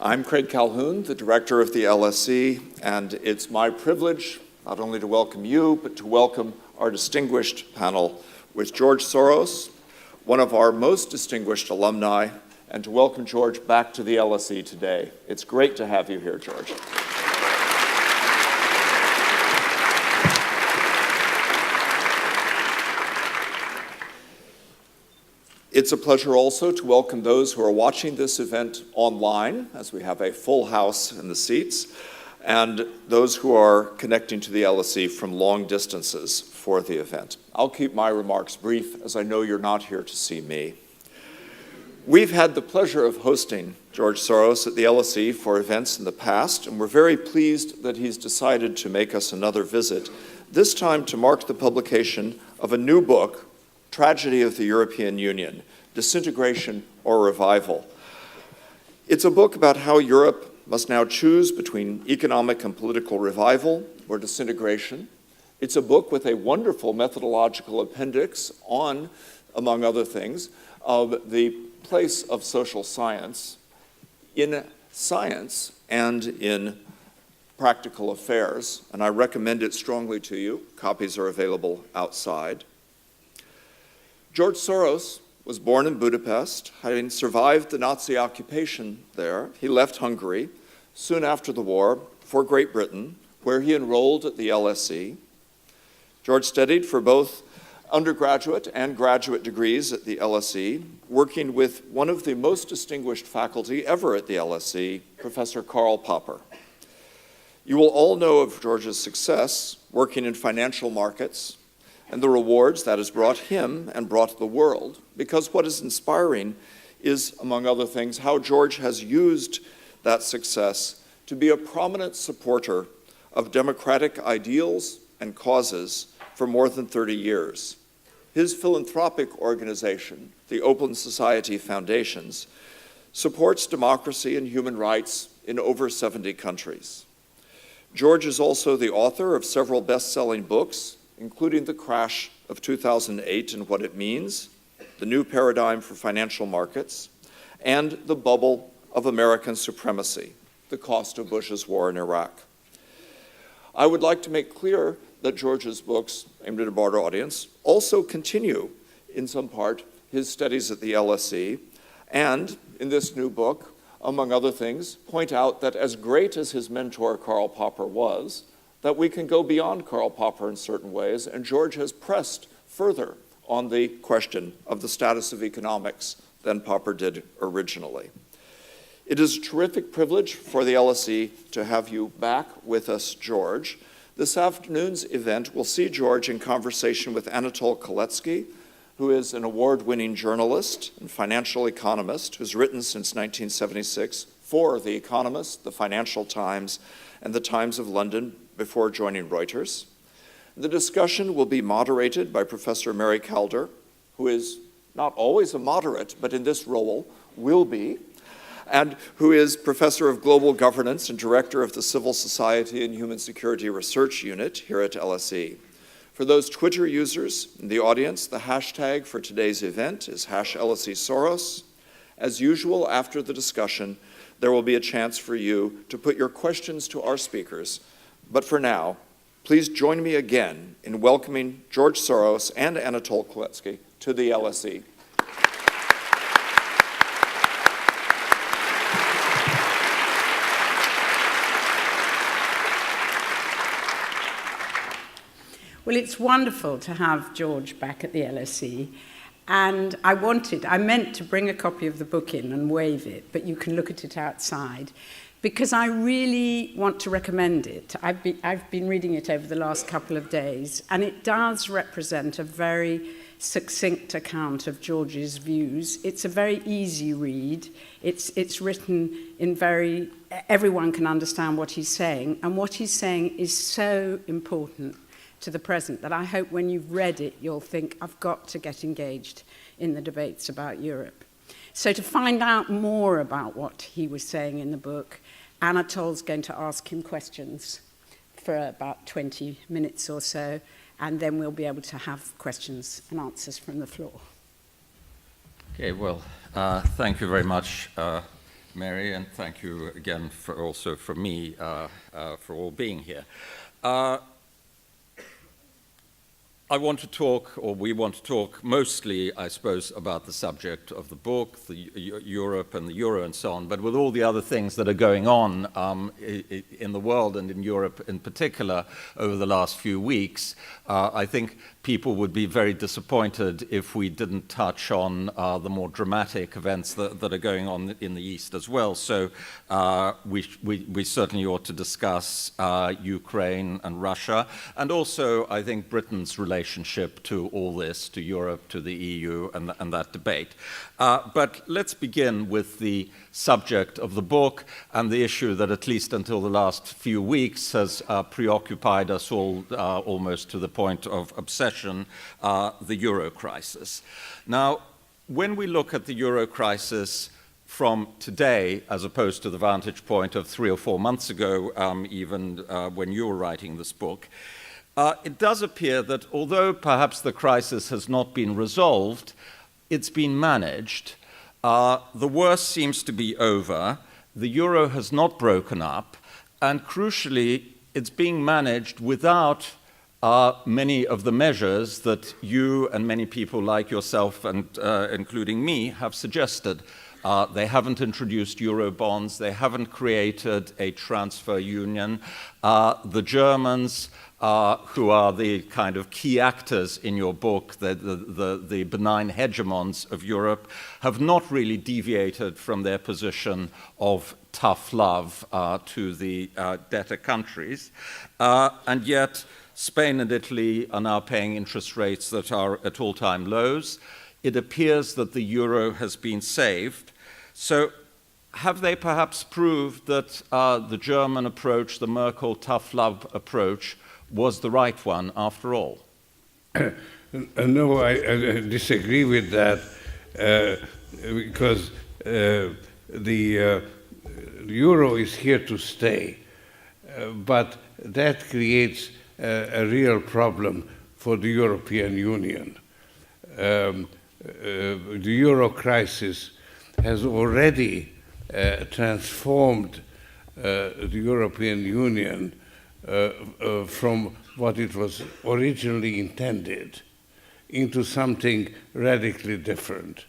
I'm Craig Calhoun, the director of the LSE, and it's my privilege not only to welcome you, but to welcome our distinguished panel with George Soros, one of our most distinguished alumni, and to welcome George back to the LSE today. It's great to have you here, George. It's a pleasure also to welcome those who are watching this event online, as we have a full house in the seats, and those who are connecting to the LSE from long distances for the event. I'll keep my remarks brief, as I know you're not here to see me. We've had the pleasure of hosting George Soros at the LSE for events in the past, and we're very pleased that he's decided to make us another visit, this time to mark the publication of a new book, Tragedy of the European Union, Disintegration or Revival. It's a book about how Europe must now choose between economic and political revival or disintegration. It's a book with a wonderful methodological appendix on, among other things, of the place of social science in science and in practical affairs, and I recommend it strongly to you. Copies are available outside. George Soros was born in Budapest. Having survived the Nazi occupation there, he left Hungary soon after the war for Great Britain, where he enrolled at the LSE. George studied for both undergraduate and graduate degrees at the LSE, working with one of the most distinguished faculty ever at the LSE, Professor Karl Popper. You will all know of George's success working in financial markets and the rewards that has brought him and brought the world, because what is inspiring is, among other things, how George has used that success to be a prominent supporter of democratic ideals and causes for more than 30 years. His philanthropic organization, the Open Society Foundations, supports democracy and human rights in over 70 countries. George is also the author of several best-selling books, including The Crash of 2008 and What It Means, The New Paradigm for Financial Markets, and The Bubble of American Supremacy, The Cost of Bush's War in Iraq. I would like to make clear that George's books, aimed at a broader audience, also continue, in some part, his studies at the LSE, and in this new book, among other things, point out that as great as his mentor Karl Popper was, that we can go beyond Karl Popper in certain ways, and George has pressed further on the question of the status of economics than Popper did originally. It is a terrific privilege for the LSE to have you back with us, George. This afternoon's event will see George in conversation with Anatole Kaletsky, who is an award-winning journalist and financial economist who's written since 1976 for The Economist, The Financial Times, and The Times of London before joining Reuters. The discussion will be moderated by Professor Mary Calder, who is not always a moderate, but in this role will be, and who is Professor of Global Governance and Director of the Civil Society and Human Security Research Unit here at LSE. For those Twitter users in the audience, the hashtag for today's event is #LSESoros. As usual, after the discussion, there will be a chance for you to put your questions to our speakers. But for now, please join me again in welcoming George Soros and Anatole Kaletsky to the LSE. Well, it's wonderful to have George back at the LSE. And I meant to bring a copy of the book in and wave it, but you can look at it outside, because I really want to recommend it. I've been reading it over the last couple of days, and it does represent a very succinct account of George's views. It's a very easy read. It's written in everyone can understand what he's saying, and what he's saying is so important to the present that I hope when you've read it, you'll think, I've got to get engaged in the debates about Europe. So to find out more about what he was saying in the book, Anatole's going to ask him questions for about 20 minutes or so, and then we'll be able to have questions and answers from the floor. Okay, well, thank you very much, Mary, and thank you again also for me for all being here. We want to talk mostly, I suppose, about the subject of the book, Europe and the euro and so on, but with all the other things that are going on in the world and in Europe in particular over the last few weeks, I think people would be very disappointed if we didn't touch on the more dramatic events that are going on in the East as well. So we certainly ought to discuss Ukraine and Russia, and also, I think, Britain's relationship to all this, to Europe, to the EU, and that debate. But let's begin with the subject of the book and the issue that, at least until the last few weeks, has preoccupied us all almost to the point of obsession, the euro crisis. Now, when we look at the euro crisis from today, as opposed to the vantage point of 3 or 4 months ago, even when you were writing this book, it does appear that although perhaps the crisis has not been resolved, it's been managed. The worst seems to be over. The euro has not broken up, and crucially, it's being managed without many of the measures that you and many people like yourself, and including me, have suggested. They haven't introduced euro bonds. They haven't created a transfer union. The Germans, who are the kind of key actors in your book, the benign hegemons of Europe, have not really deviated from their position of tough love to the debtor countries. And yet, Spain and Italy are now paying interest rates that are at all-time lows. It appears that the euro has been saved. So have they perhaps proved that the German approach, the Merkel tough love approach, was the right one after all? No, I disagree with that because the euro is here to stay. But that creates a real problem for the European Union. The euro crisis has already transformed the European Union from what it was originally intended into something radically different.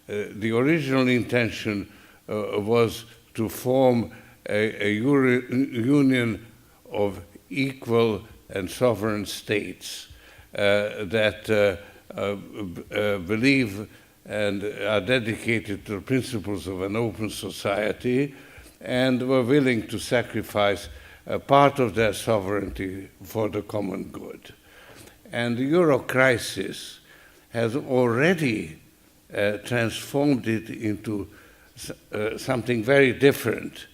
The original intention was to form a union of equal and sovereign states that believe and are dedicated to the principles of an open society and were willing to sacrifice a part of their sovereignty for the common good. And the euro crisis has already transformed it into something very different,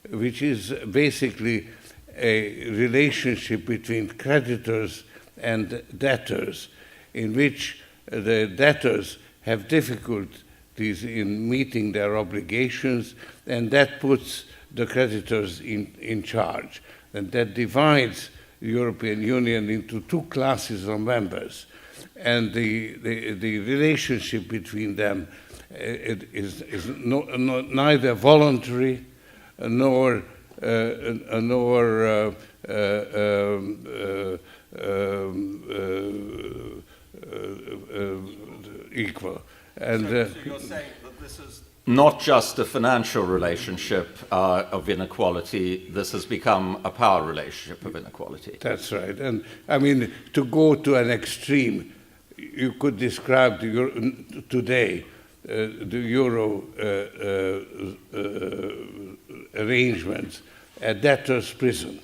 which is basically a relationship between creditors and debtors, in which the debtors have difficulties in meeting their obligations, and that puts the creditors in charge. And that divides the European Union into two classes of members. And the relationship between them is neither voluntary nor equal. And so you're saying that this is not just a financial relationship of inequality, this has become a power relationship of inequality. That's right. And I mean, to go to an extreme, you could describe today the euro arrangements a debtor's prison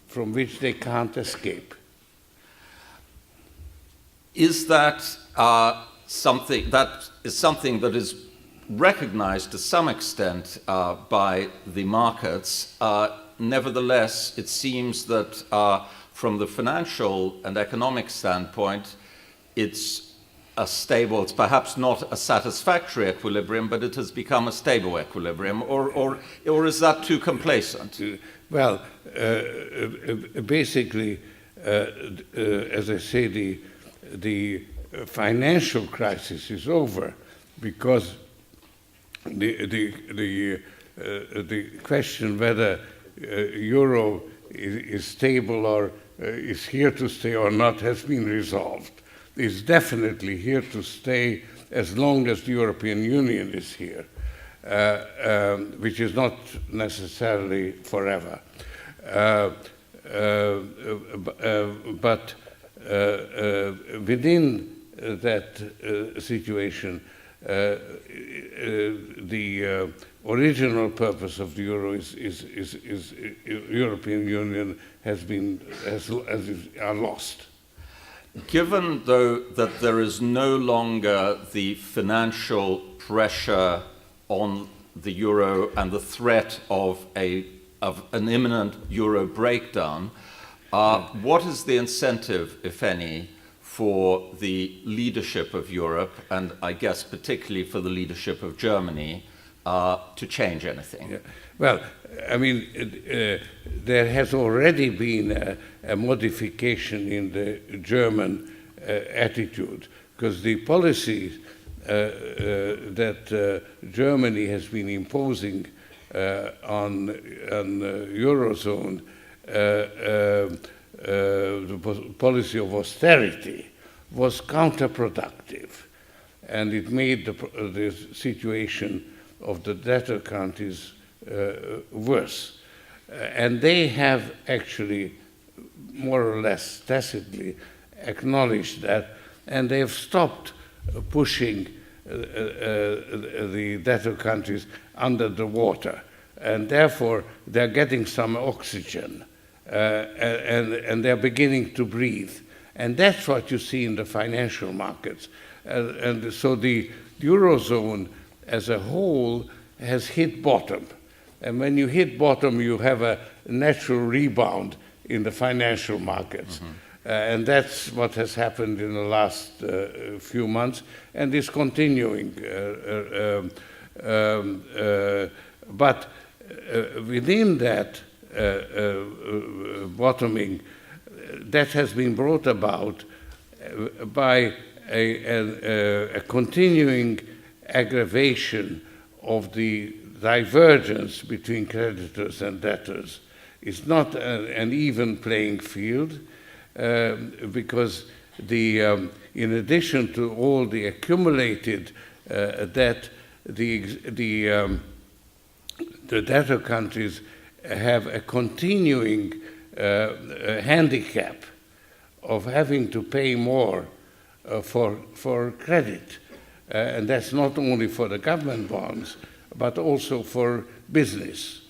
from which they can't escape. Is that something that is recognized to some extent by the markets? Nevertheless, it seems that from the financial and economic standpoint, it's perhaps not a satisfactory equilibrium, but it has become a stable equilibrium, or is that too complacent? Well, basically, as I say, the financial crisis is over because the the question whether euro is stable or is here to stay or not has been resolved. It's definitely here to stay as long as the European Union is here, which is not necessarily forever. But within that situation, the original purpose of the euro is European Union are lost. Given, though, that there is no longer the financial pressure on the euro and the threat of an imminent euro breakdown, what is the incentive, if any, for the leadership of Europe, and I guess particularly for the leadership of Germany, to change anything? Yeah. Well, I mean, there has already been a modification in the German attitude, because the policies that Germany has been imposing on Eurozone, the policy of austerity, was counterproductive, and it made the situation of the debtor countries worse. And they have actually more or less tacitly acknowledged that, and they have stopped pushing the debtor countries under the water, and therefore they're getting some oxygen, and they're beginning to breathe. And that's what you see in the financial markets. And so the Eurozone as a whole has hit bottom. And when you hit bottom, you have a natural rebound in the financial markets. Mm-hmm. And that's what has happened in the last few months and is continuing. But within that bottoming, that has been brought about by a continuing aggravation of the divergence between creditors and debtors. It's not an even playing field, because in addition to all the accumulated debt, the debtor countries have a continuing handicap of having to pay more for credit. And that's not only for the government bonds, but also for business.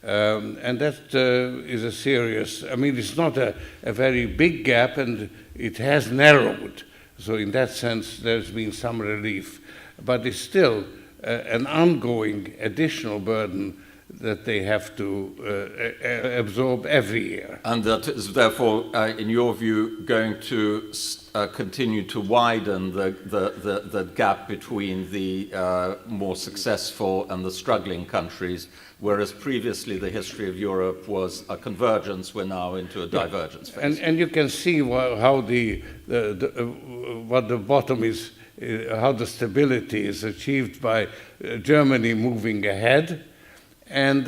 And that is a serious, I mean, it's not a very big gap, and it has narrowed. So in that sense, there's been some relief. But it's still an ongoing additional burden that they have to absorb every year. And that is therefore, in your view, going to continue to widen the gap between the more successful and the struggling countries, whereas previously the history of Europe was a convergence, we're now into a divergence phase. And you can see how what the bottom is, how the stability is achieved by Germany moving ahead, and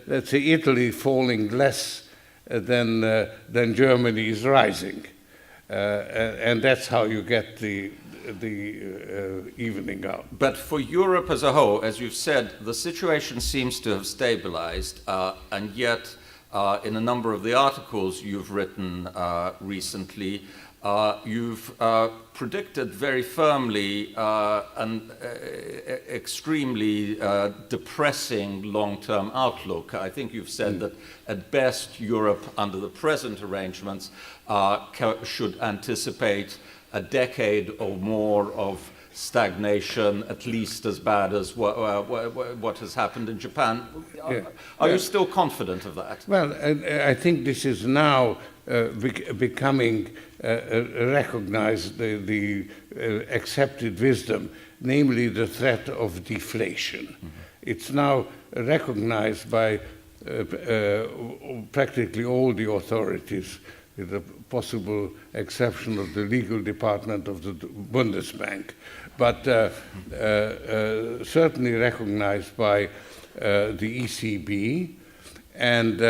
let's say Italy falling less than Germany is rising, and that's how you get the evening out. But for Europe as a whole, as you've said, the situation seems to have stabilized, and yet in a number of the articles you've written recently, you've predicted very firmly an extremely depressing long-term outlook. I think you've said that at best Europe, under the present arrangements, should anticipate a decade or more of stagnation, at least as bad as what has happened in Japan. Are you still confident of that? Well, I think this is now becoming recognized, the accepted wisdom, namely the threat of deflation. Mm-hmm. It's now recognized by practically all the authorities with the possible exception of the legal department of the Bundesbank, but certainly recognized by the ECB, and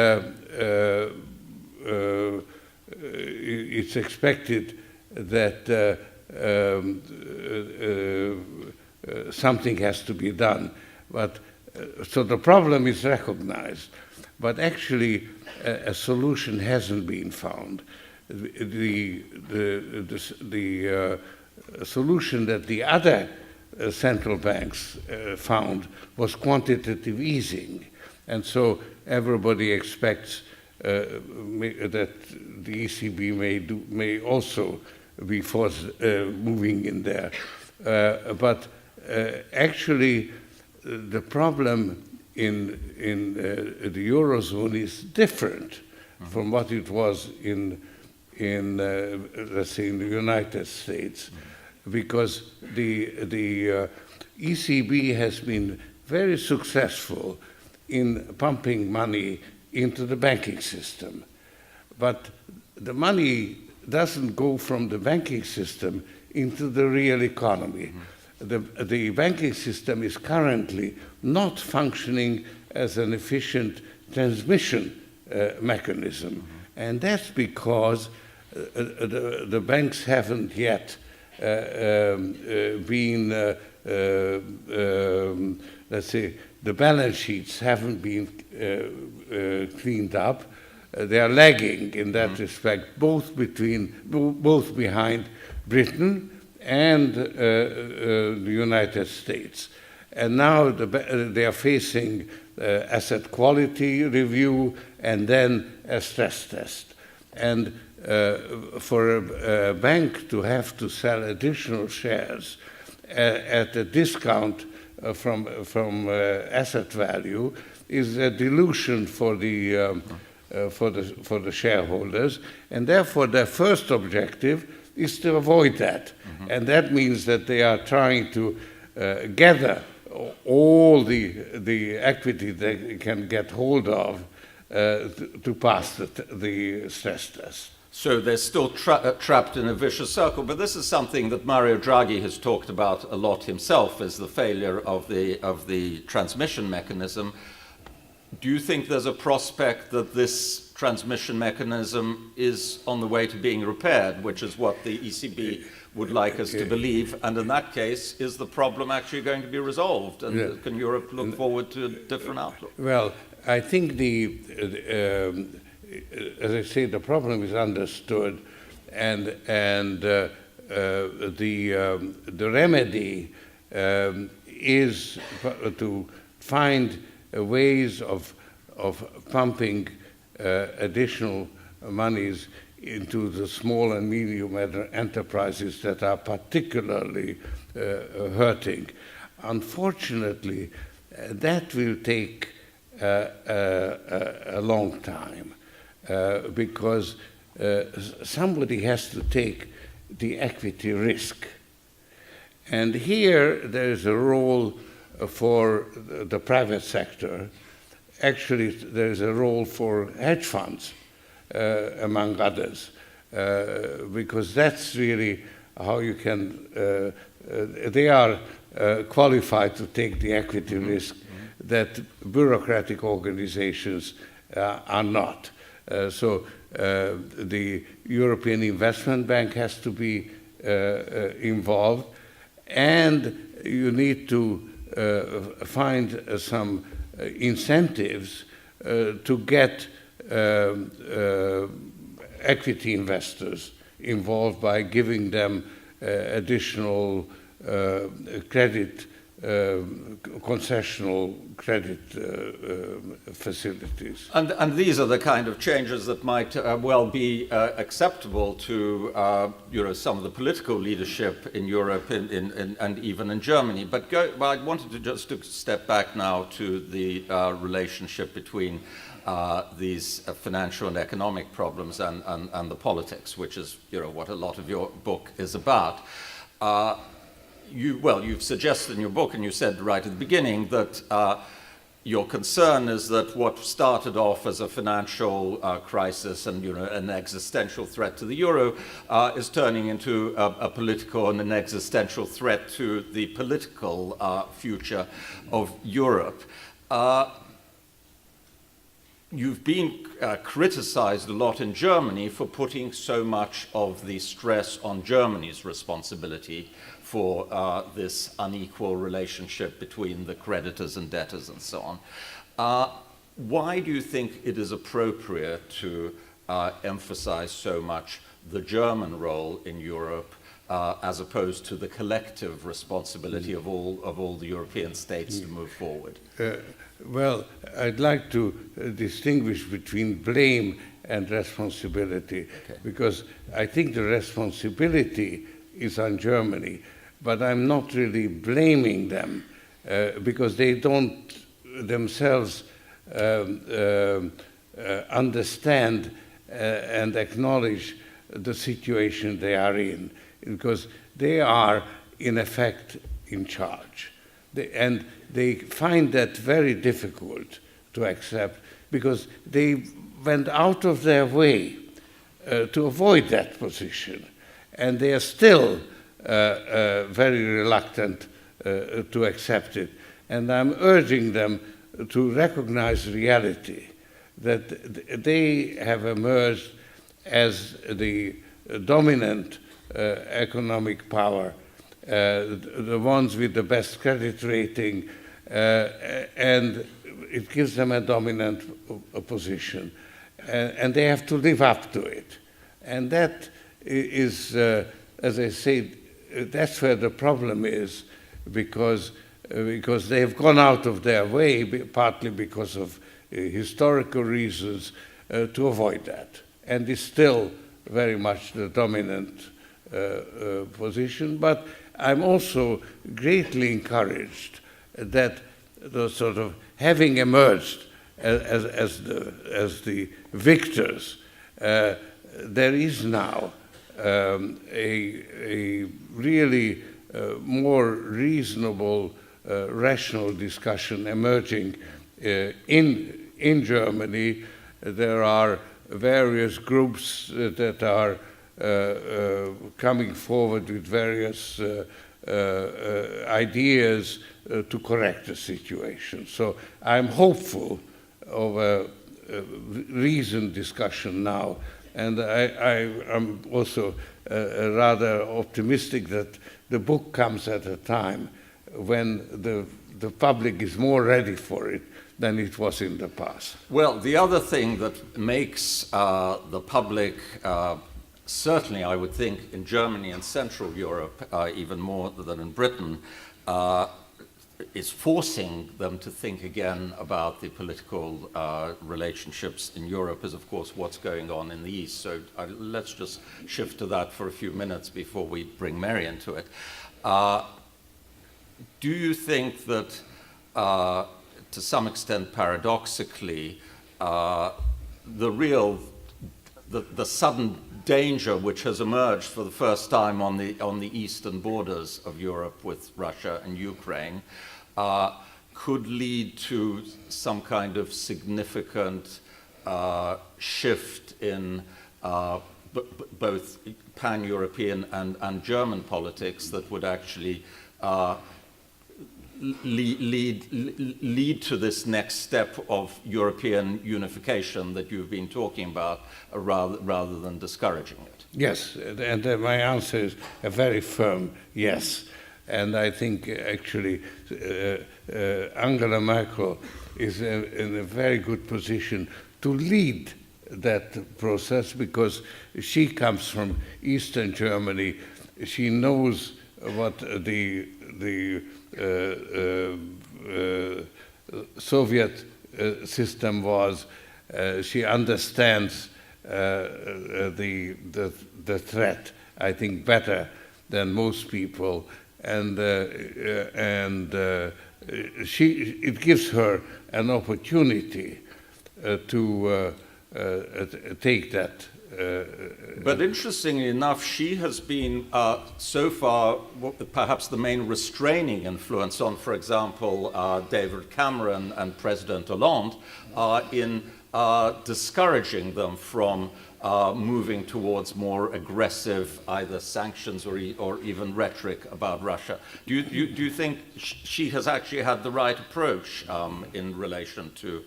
it's expected that something has to be done. But so the problem is recognized, but actually a solution hasn't been found. The solution that the other central banks found was quantitative easing, and so everybody expects that the ECB may also be moving in there. But actually, the problem in the Eurozone is different from what it was in let's say, in the United States, because the ECB has been very successful in pumping money into the banking system. But the money doesn't go from the banking system into the real economy. The banking system is currently not functioning as an efficient transmission mechanism. And that's because the banks haven't yet been, let's say, the balance sheets haven't been cleaned up. They are lagging in that respect, both behind Britain and the United States. And now they are facing asset quality review and then a stress test. And for a bank to have to sell additional shares at a discount from asset value is a dilution for the shareholders, and therefore their first objective is to avoid that. And that means that they are trying to gather all the equity they can get hold of to pass the stress test. So they're still trapped in a vicious circle, but this is something that Mario Draghi has talked about a lot himself, as the failure of the transmission mechanism. Do you think there's a prospect that this transmission mechanism is on the way to being repaired, which is what the ECB would like us to believe? And in that case, is the problem actually going to be resolved? And can Europe look forward to a different outlook? Well, I think as I say, the problem is understood, and the remedy is to find ways of pumping additional monies into the small and medium enterprises that are particularly hurting. Unfortunately, that will take a long time. Because somebody has to take the equity risk. And here there is a role for the private sector. Actually, there is a role for hedge funds, among others, because that's really how you can, they are qualified to take the equity risk that bureaucratic organizations are not. So the European Investment Bank has to be involved, and you need to find some incentives to get equity investors involved by giving them additional credit, concessional credit facilities. And these are the kind of changes that might well be acceptable to some of the political leadership in Europe and even in Germany. But I wanted to just step back now to the relationship between these financial and economic problems and the politics, which is what a lot of your book is about. You've suggested in your book, and you said right at the beginning, that your concern is that what started off as a financial crisis and an existential threat to the euro is turning into a political and an existential threat to the political future of Europe. You've been criticized a lot in Germany for putting so much of the stress on Germany's responsibility for this unequal relationship between the creditors and debtors and so on. Why do you think it is appropriate to emphasize so much the German role in Europe as opposed to the collective responsibility of all the European states to move forward? Well, I'd like to distinguish between blame and responsibility, because I think the responsibility is on Germany, but I'm not really blaming them because they don't themselves understand and acknowledge the situation they are in, because they are, in effect, in charge. And they find that very difficult to accept because they went out of their way to avoid that position. And they are still very reluctant to accept it. And I'm urging them to recognize reality, that they have emerged as the dominant economic power, the ones with the best credit rating, and it gives them a dominant position. And they have to live up to it. And that is, as I said, that's where the problem is, because they have gone out of their way, partly because of historical reasons, to avoid that. And it's still very much the dominant position. But I'm also greatly encouraged that the sort of having emerged as the victors, there is now a really more reasonable, rational discussion emerging in Germany. There are various groups that are coming forward with various ideas to correct the situation. So I'm hopeful of a reasoned discussion now, and I'm also rather optimistic that the book comes at a time when the public is more ready for it than it was in the past. Well, the other thing that makes the public, certainly I would think in Germany and Central Europe, even more than in Britain, is forcing them to think again about the political relationships in Europe is, of course, what's going on in the East. So let's just shift to that for a few minutes before we bring Mary into it. Do you think that, to some extent paradoxically, the sudden danger which has emerged for the first time on the eastern borders of Europe with Russia and Ukraine could lead to some kind of significant shift in both pan-European and German politics that would actually lead to this next step of European unification that you've been talking about, rather than discouraging it? Yes, and my answer is a very firm yes. And I think actually Angela Merkel is in a very good position to lead that process, because she comes from Eastern Germany. She knows what the Soviet system was. She understands the threat, I think, better than most people, and it gives her an opportunity to take that But interestingly enough, she has been so far perhaps the main restraining influence on, for example, David Cameron and President Hollande in discouraging them from moving towards more aggressive either sanctions or even rhetoric about Russia. Do you think she has actually had the right approach in relation to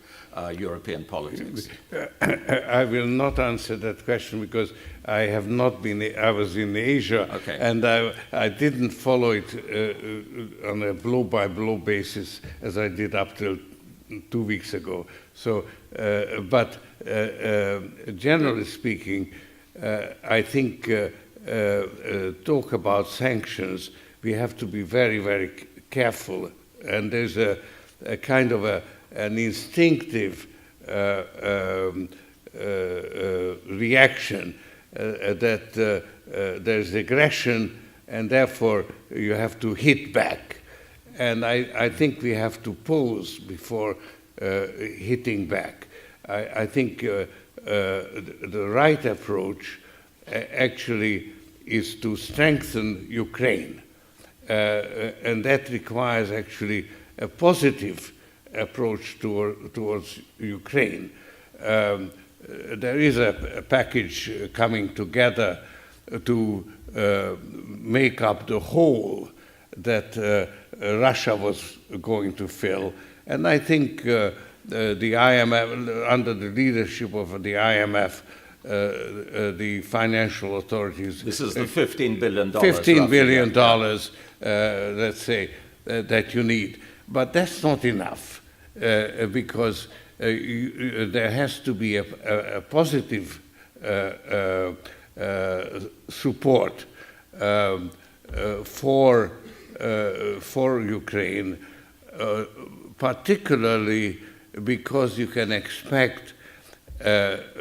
European politics? I will not answer that question because I have not been. I was in Asia, okay, and I didn't follow it on a blow-by-blow basis as I did up till 2 weeks ago. So, but generally speaking, I think talk about sanctions, we have to be very, very careful. And there's a kind of an instinctive reaction that there's aggression, and therefore you have to hit back. And I think we have to pause before hitting back. I think the right approach actually is to strengthen Ukraine. And that requires actually a positive approach towards Ukraine. There is a package coming together to make up the hole that Russia was going to fill. And I think the IMF, under the leadership of the IMF, the financial authorities... This is the $15 billion. $15 billion, let's say, that you need. But that's not enough, because there has to be a positive support for Ukraine, particularly because you can expect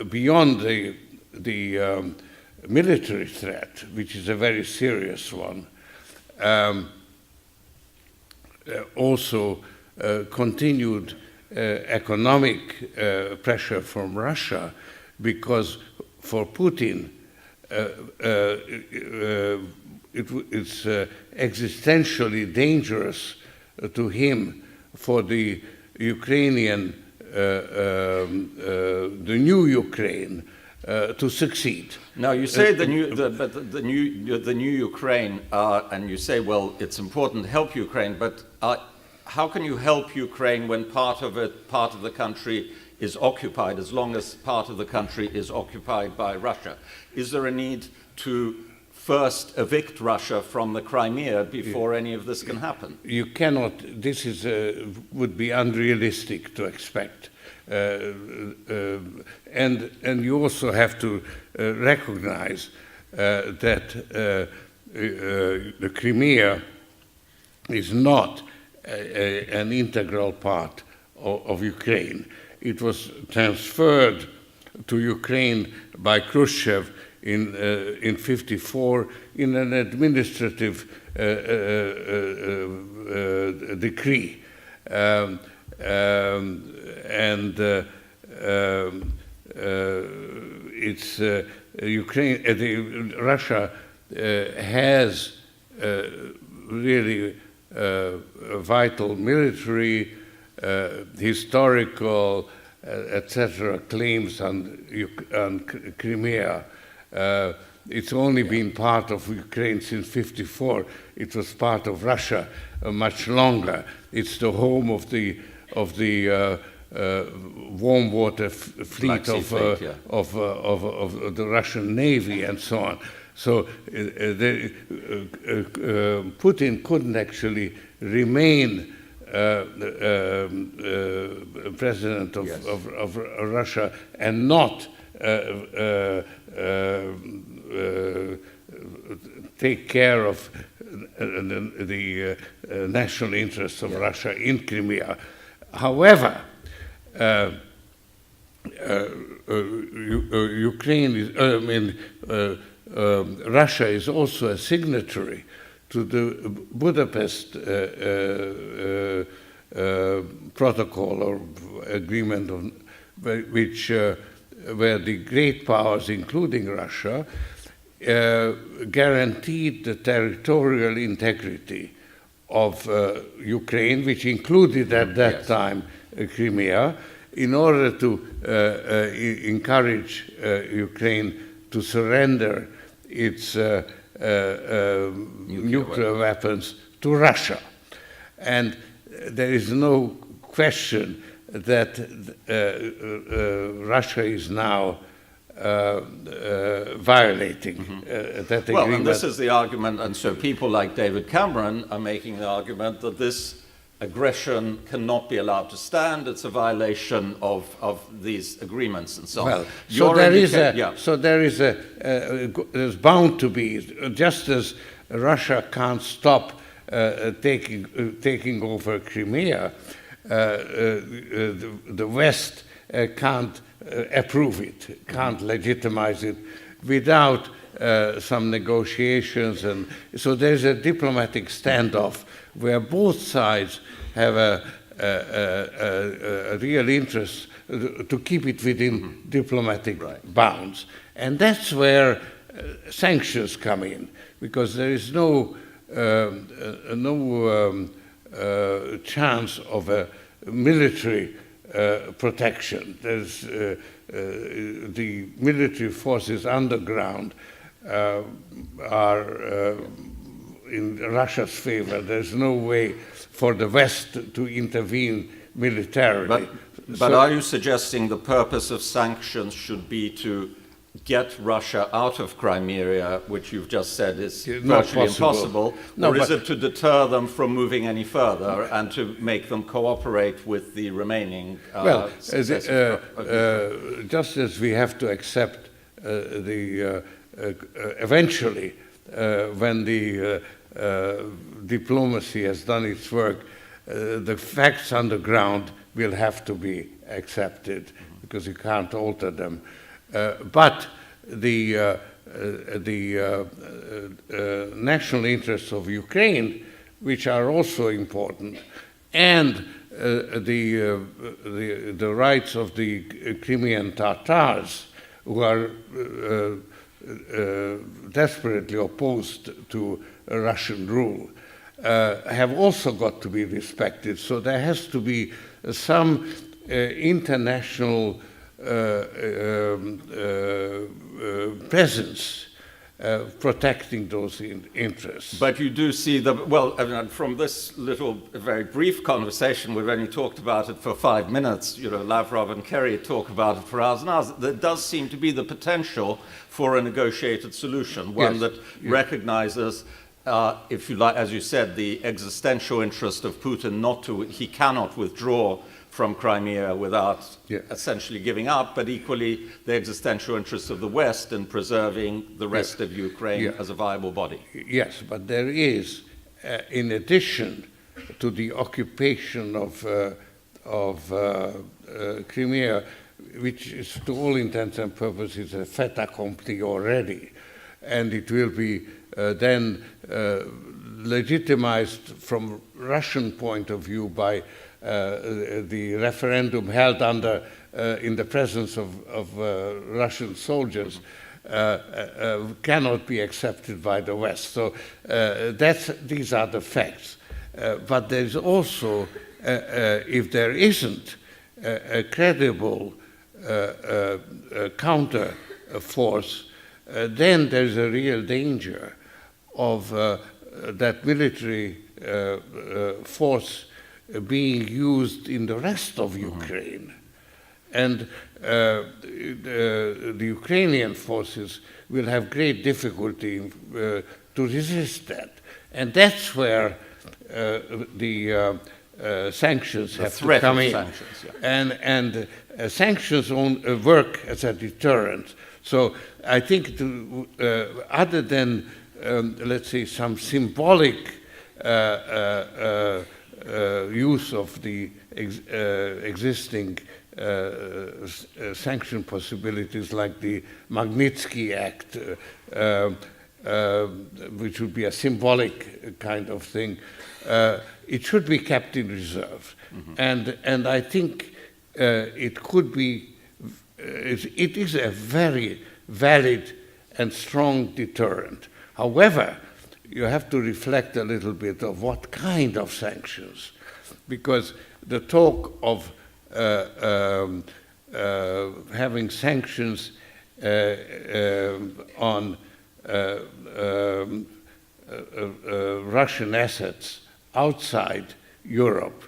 beyond the military threat, which is a very serious one, also continued economic pressure from Russia, because for Putin it's existentially dangerous to him for the Ukrainian, the new Ukraine, to succeed. Now you say the new Ukraine, and you say, well, it's important to help Ukraine, but how can you help Ukraine when part of the country is occupied, as long as part of the country is occupied by Russia? Is there a need to first evict Russia from the Crimea before any of this can happen? You cannot. This would be unrealistic to expect. And you also have to recognize that the Crimea is not an integral part of Ukraine. It was transferred to Ukraine by Khrushchev in 1954 in an administrative decree. It's Ukraine. Russia has really vital military, historical, etc. claims on Crimea. It's only been part of Ukraine since 1954. It was part of Russia much longer. It's the home of the warm water fleet of the Russian Navy and so on. So Putin couldn't actually remain president of Russia and not take care of the national interests of Russia in Crimea. However, Russia is also a signatory to the Budapest protocol or agreement, which where the great powers, including Russia, guaranteed the territorial integrity of Ukraine, which included at that time Crimea, in order to encourage Ukraine to surrender its nuclear weapons to Russia. And there is no question that Russia is now violating that agreement. Well, and this is the argument, and so people like David Cameron are making the argument that this aggression cannot be allowed to stand. It's a violation of these agreements and so on. Well, so there's bound to be, just as Russia can't stop taking over Crimea, the West can't approve it, can't legitimize it without some negotiations. And so there's a diplomatic standoff where both sides have a real interest to keep it within diplomatic bounds. And that's where sanctions come in, because there is no chance of a military protection. There's the military forces underground are in Russia's favor. There's no way for the West to intervene militarily. But are you suggesting the purpose of sanctions should be to get Russia out of Crimea, which you've just said is virtually impossible, or is it to deter them from moving any further and to make them cooperate with the remaining? Just as we have to accept eventually, when the diplomacy has done its work, the facts on the ground will have to be accepted, because you can't alter them. But the national interests of Ukraine, which are also important, and the rights of the Crimean Tatars, who are desperately opposed to Russian rule, have also got to be respected. So there has to be some international presence protecting those interests. But you do see from this little very brief conversation, we've only talked about it for 5 minutes. Lavrov and Kerry talk about it for hours and hours. There does seem to be the potential for a negotiated solution, one that recognizes, if you like, as you said, the existential interest of Putin he cannot withdraw from Crimea without essentially giving up, but equally the existential interests of the West in preserving the rest of Ukraine as a viable body. Yes, but there is, in addition to the occupation of Crimea, which is to all intents and purposes a fait accompli already, and it will be then legitimized from Russian point of view by the referendum held in the presence of Russian soldiers, cannot be accepted by the West. So these are the facts. But there's also, if there isn't a credible counter force, then there's a real danger of that military force being used in the rest of Ukraine. And the Ukrainian forces will have great difficulty to resist that. And that's where the sanctions have to come in. And sanctions work as a deterrent. So I think other than, let's say, some symbolic use of the existing sanction possibilities like the Magnitsky Act, which would be a symbolic kind of thing, it should be kept in reserve. And I think it could be it is a very valid and strong deterrent. However, you have to reflect a little bit of what kind of sanctions, because the talk of having sanctions on Russian assets outside Europe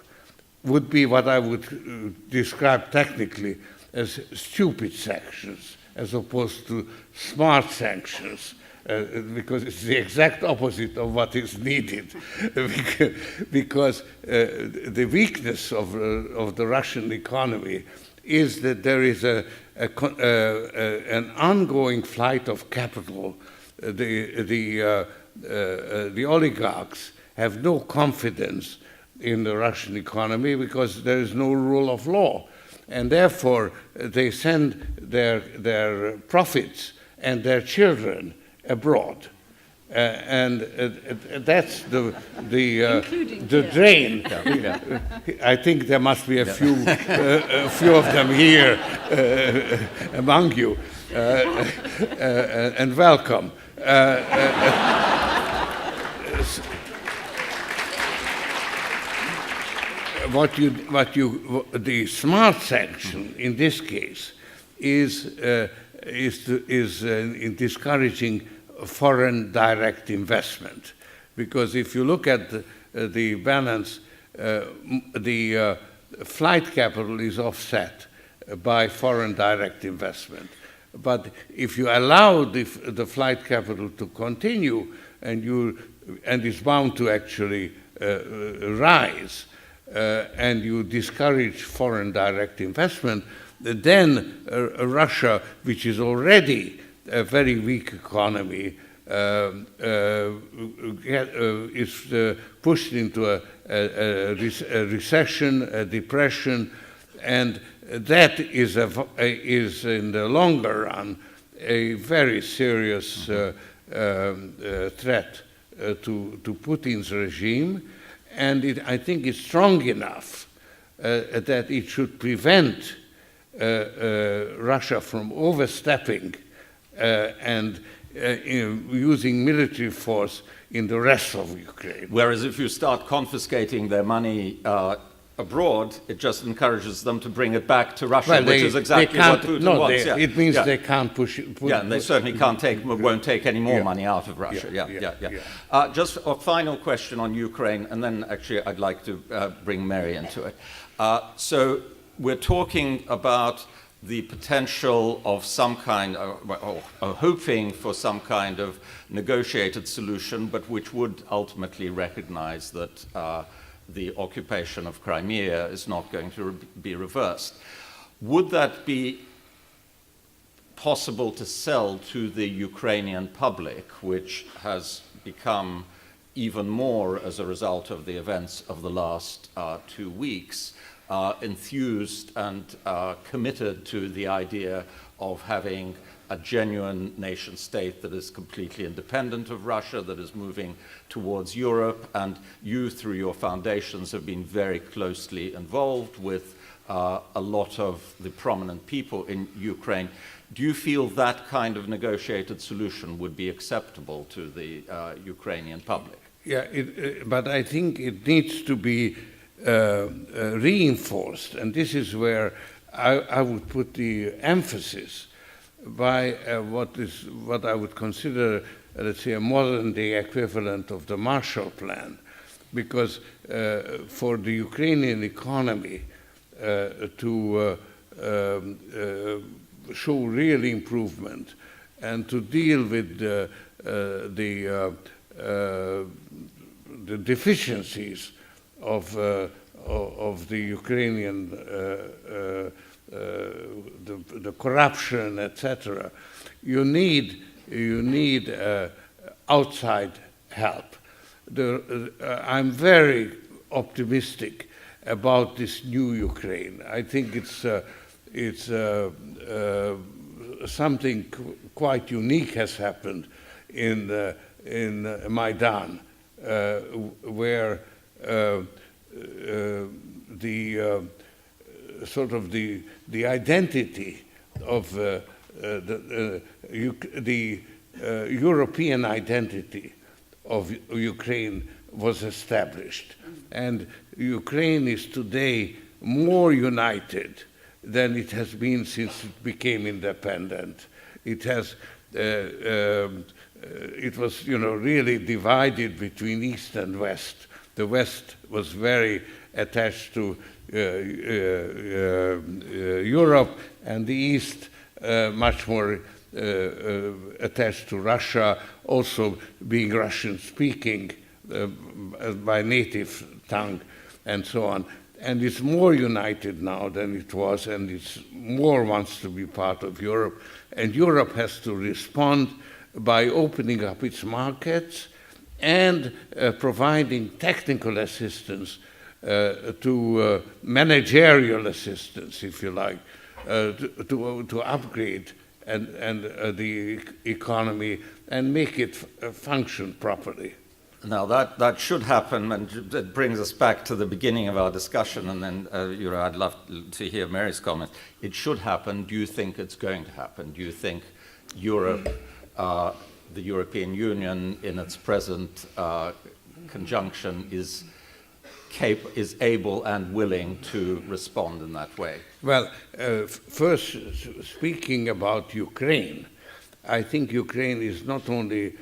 would be what I would describe technically as stupid sanctions, as opposed to smart sanctions, because it's the exact opposite of what is needed. Because the weakness of the Russian economy is that there is an ongoing flight of capital. The oligarchs have no confidence in the Russian economy because there is no rule of law. And therefore, they send their profits and their children abroad. And that's the drain. I think there must be a few of them here among you, and welcome. The smart sanction in this case is in discouraging foreign direct investment, because if you look at the balance, the flight capital is offset by foreign direct investment. But if you allow the flight capital to continue and is bound to actually rise, and you discourage foreign direct investment, then Russia, which is already a very weak economy, is pushed into a recession, a depression, and that is in the longer run a very serious threat to Putin's regime, and I think it's strong enough that it should prevent Russia from overstepping and using military force in the rest of Ukraine. Whereas if you start confiscating their money abroad, it just encourages them to bring it back to Russia, which is exactly what Putin wants. It means they can't push it. And they certainly won't take any more money out of Russia. Just a final question on Ukraine, and then actually I'd like to bring Mary into it. So we're talking about the potential of some kind, or hoping for some kind of negotiated solution, but which would ultimately recognize that the occupation of Crimea is not going to be reversed. Would that be possible to sell to the Ukrainian public, which has become even more, as a result of the events of the last 2 weeks, enthused and committed to the idea of having a genuine nation state that is completely independent of Russia, that is moving towards Europe, and you, through your foundations, have been very closely involved with a lot of the prominent people in Ukraine. Do you feel that kind of negotiated solution would be acceptable to the Ukrainian public? Yeah, but I think it needs to be reinforced, and this is where I would put the emphasis by what I would consider, let's say, a modern-day equivalent of the Marshall Plan, because for the Ukrainian economy to show real improvement and to deal with the deficiencies of the Ukrainian, the corruption, etc. You need outside help. I'm very optimistic about this new Ukraine. I think it's something quite unique has happened in Maidan, where the identity the European identity of Ukraine was established. And Ukraine is today more united than it has been since it became independent. It has, it was, really divided between East and West. The West was very attached to Europe, and the East much more attached to Russia, also being Russian-speaking by native tongue, and so on. And it's more united now than it was, and it's more wants to be part of Europe. And Europe has to respond by opening up its markets and providing technical assistance to managerial assistance, if you like, to upgrade and the economy and make it function properly. Now that should happen, and it brings us back to the beginning of our discussion, and then I'd love to hear Mary's comment. It should happen. Do you think it's going to happen? Do you think Europe, the European Union in its present conjunction is able and willing to respond in that way? Well, first, speaking about Ukraine, I think Ukraine is not only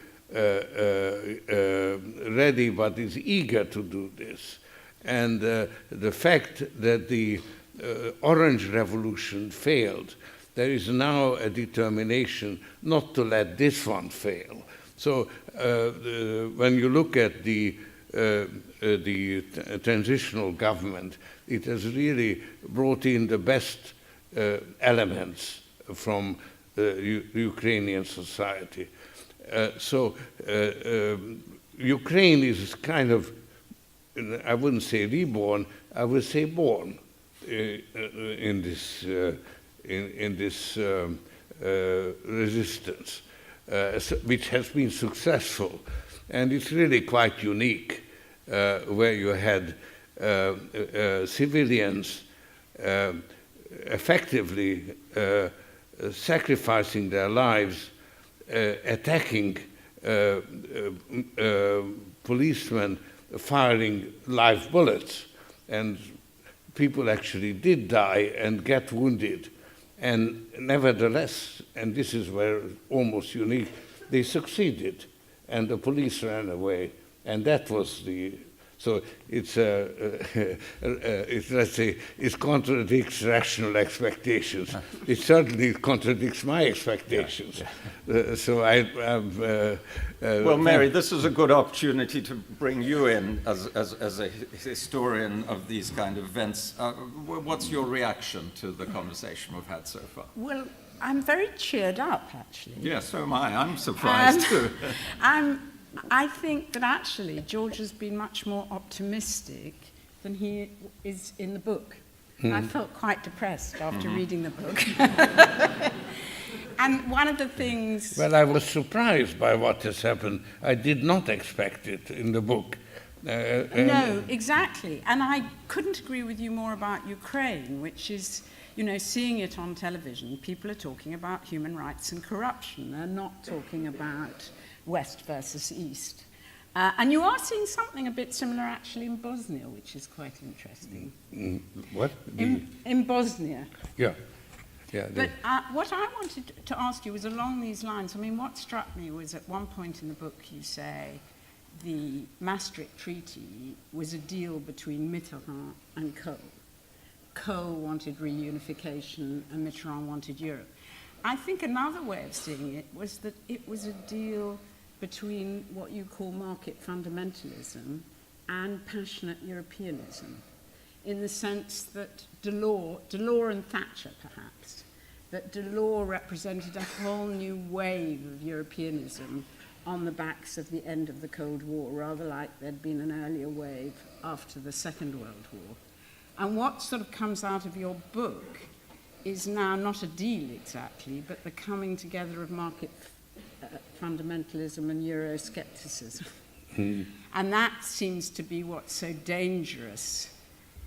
ready, but is eager to do this. And the fact that the Orange Revolution failed, there is now a determination not to let this one fail. So when you look at the transitional government, it has really brought in the best elements from Ukrainian society. So Ukraine is kind of, I wouldn't say reborn, I would say born in this resistance, which has been successful. And it's really quite unique, where you had civilians effectively sacrificing their lives, attacking policemen, firing live bullets. And people actually did die and get wounded. And nevertheless, and this is where almost unique, they succeeded. And the police ran away. And that was the... So it's, let's say, it contradicts rational expectations. It certainly contradicts my expectations. So well, Mary, this is a good opportunity to bring you in as a historian of these kind of events. What's your reaction to the conversation we've had so far? Well, I'm very cheered up, actually. Yeah, so am I. I'm surprised too. I think that actually George has been much more optimistic than he is in the book. I felt quite depressed after reading the book. And one of the things... Well, I was surprised by what has happened. I did not expect it in the book. No, exactly. And I couldn't agree with you more about Ukraine, which is, seeing it on television, people are talking about human rights and corruption. They're not talking about West versus East. And you are seeing something a bit similar actually in Bosnia, which is quite interesting. What? In Bosnia. Yeah. But what I wanted to ask you was along these lines. I mean, what struck me was at one point in the book you say the Maastricht Treaty was a deal between Mitterrand and Kohl. Kohl wanted reunification and Mitterrand wanted Europe. I think another way of seeing it was that it was a deal between what you call market fundamentalism and passionate Europeanism, in the sense that Delors and Thatcher perhaps, that Delors represented a whole new wave of Europeanism on the backs of the end of the Cold War, rather like there'd been an earlier wave after the Second World War. And what sort of comes out of your book is now not a deal exactly, but the coming together of market fundamentalism and Euroscepticism. And that seems to be what's so dangerous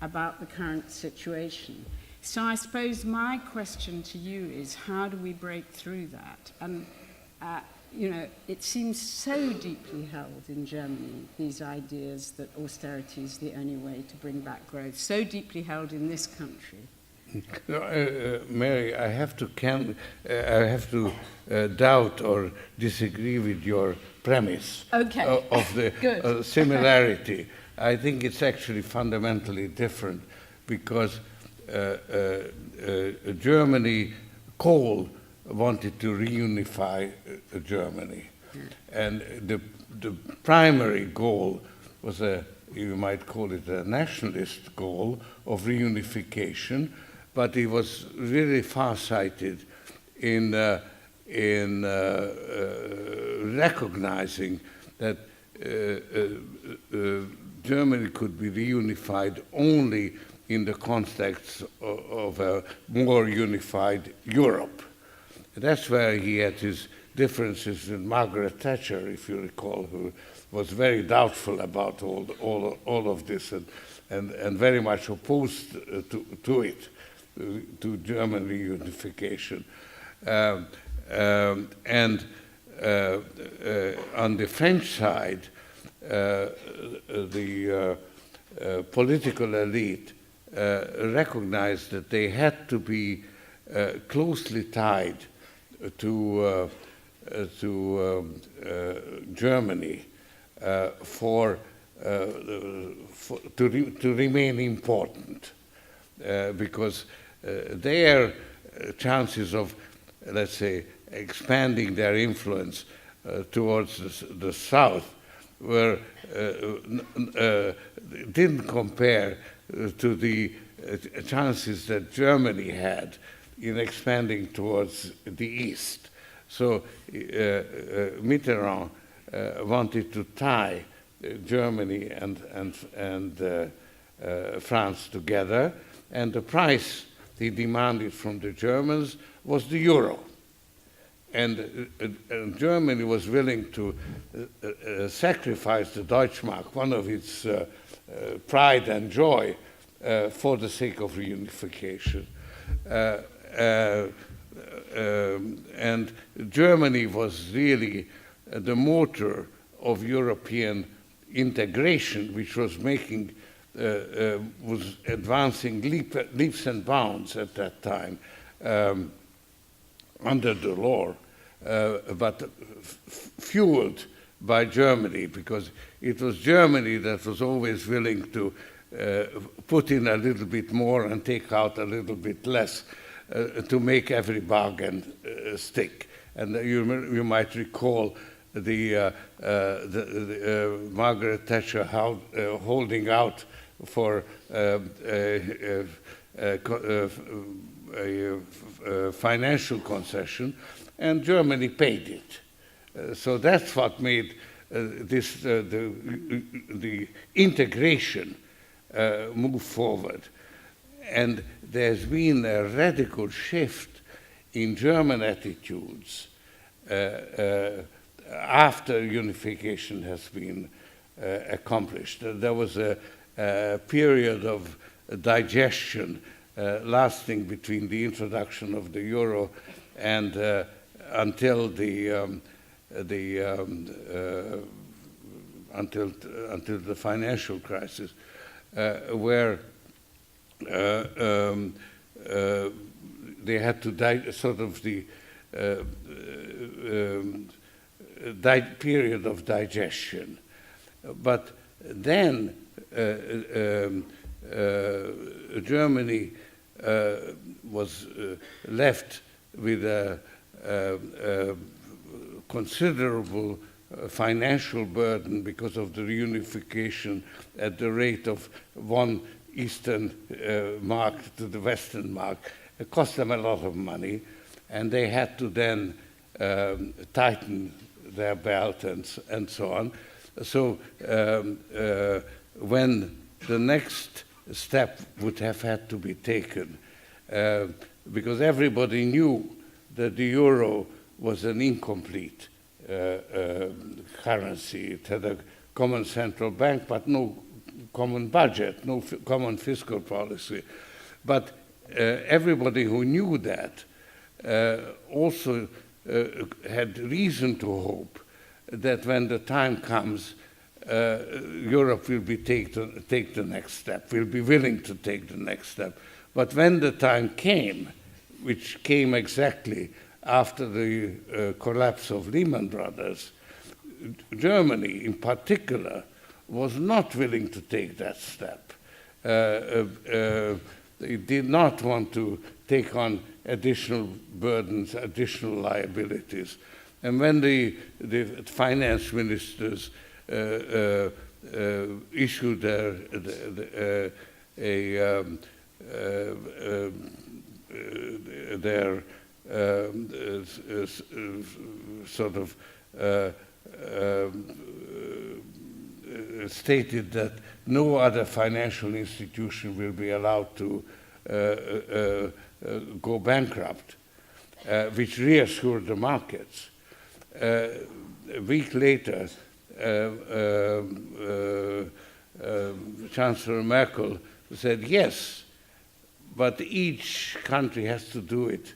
about the current situation. So I suppose my question to you is, how do we break through that? And, it seems so deeply held in Germany, these ideas that austerity is the only way to bring back growth, so deeply held in this country. Mary, I have to doubt or disagree with your premise of the similarity. I think it's actually fundamentally different because Germany, Kohl wanted to reunify Germany, and the primary goal was you might call it a nationalist goal of reunification, but he was really far-sighted in recognizing that Germany could be reunified only in the context of a more unified Europe. That's where he had his differences with Margaret Thatcher, if you recall, who was very doubtful about all of this and very much opposed to it, to German reunification. And on the French side, the political elite recognized that they had to be closely tied to Germany to remain important, because their chances of, let's say, expanding their influence towards the south didn't compare to the chances that Germany had in expanding towards the east. So Mitterrand wanted to tie Germany and France together, and the price he demanded from the Germans was the euro. And Germany was willing to sacrifice the Deutschmark, one of its pride and joy, for the sake of reunification. And Germany was really the motor of European integration, which was was advancing leaps and bounds at that time under the law, but fueled by Germany, because it was Germany that was always willing to put in a little bit more and take out a little bit less to make every bargain stick. And you might recall the Margaret Thatcher holding out for a financial concession, and Germany paid it. So that's what made the integration move forward. And there's been a radical shift in German attitudes after unification has been accomplished. There was a period of digestion lasting between the introduction of the euro and until the financial crisis, where they had to period of digestion. But then Germany was left with a considerable financial burden because of the reunification at the rate of one Eastern mark to the Western mark. It cost them a lot of money, and they had to then tighten their belt and so on. So when the next step would have had to be taken, because everybody knew that the euro was an incomplete currency. It had a common central bank, but no common budget, no common fiscal policy. But everybody who knew that also had reason to hope that when the time comes, Europe will take the next step, will be willing to take the next step. But when the time came, which came exactly after the collapse of Lehman Brothers, Germany in particular was not willing to take that step. They did not want to take on additional burdens, additional liabilities. And when the finance ministers issued their sort of stated that no other financial institution will be allowed to go bankrupt, which reassured the markets. A week later, Chancellor Merkel said, yes, but each country has to do it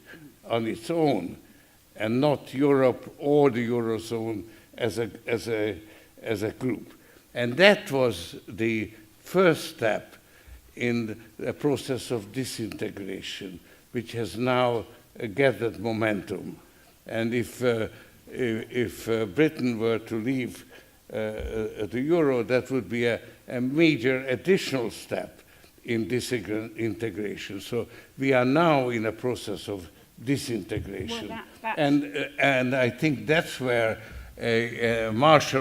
on its own, and not Europe or the Eurozone as a group. And that was the first step in the process of disintegration, which has now gathered momentum. And if Britain were to leave the euro, that would be a major additional step in disintegration. So we are now in a process of disintegration. Well, and I think that's where a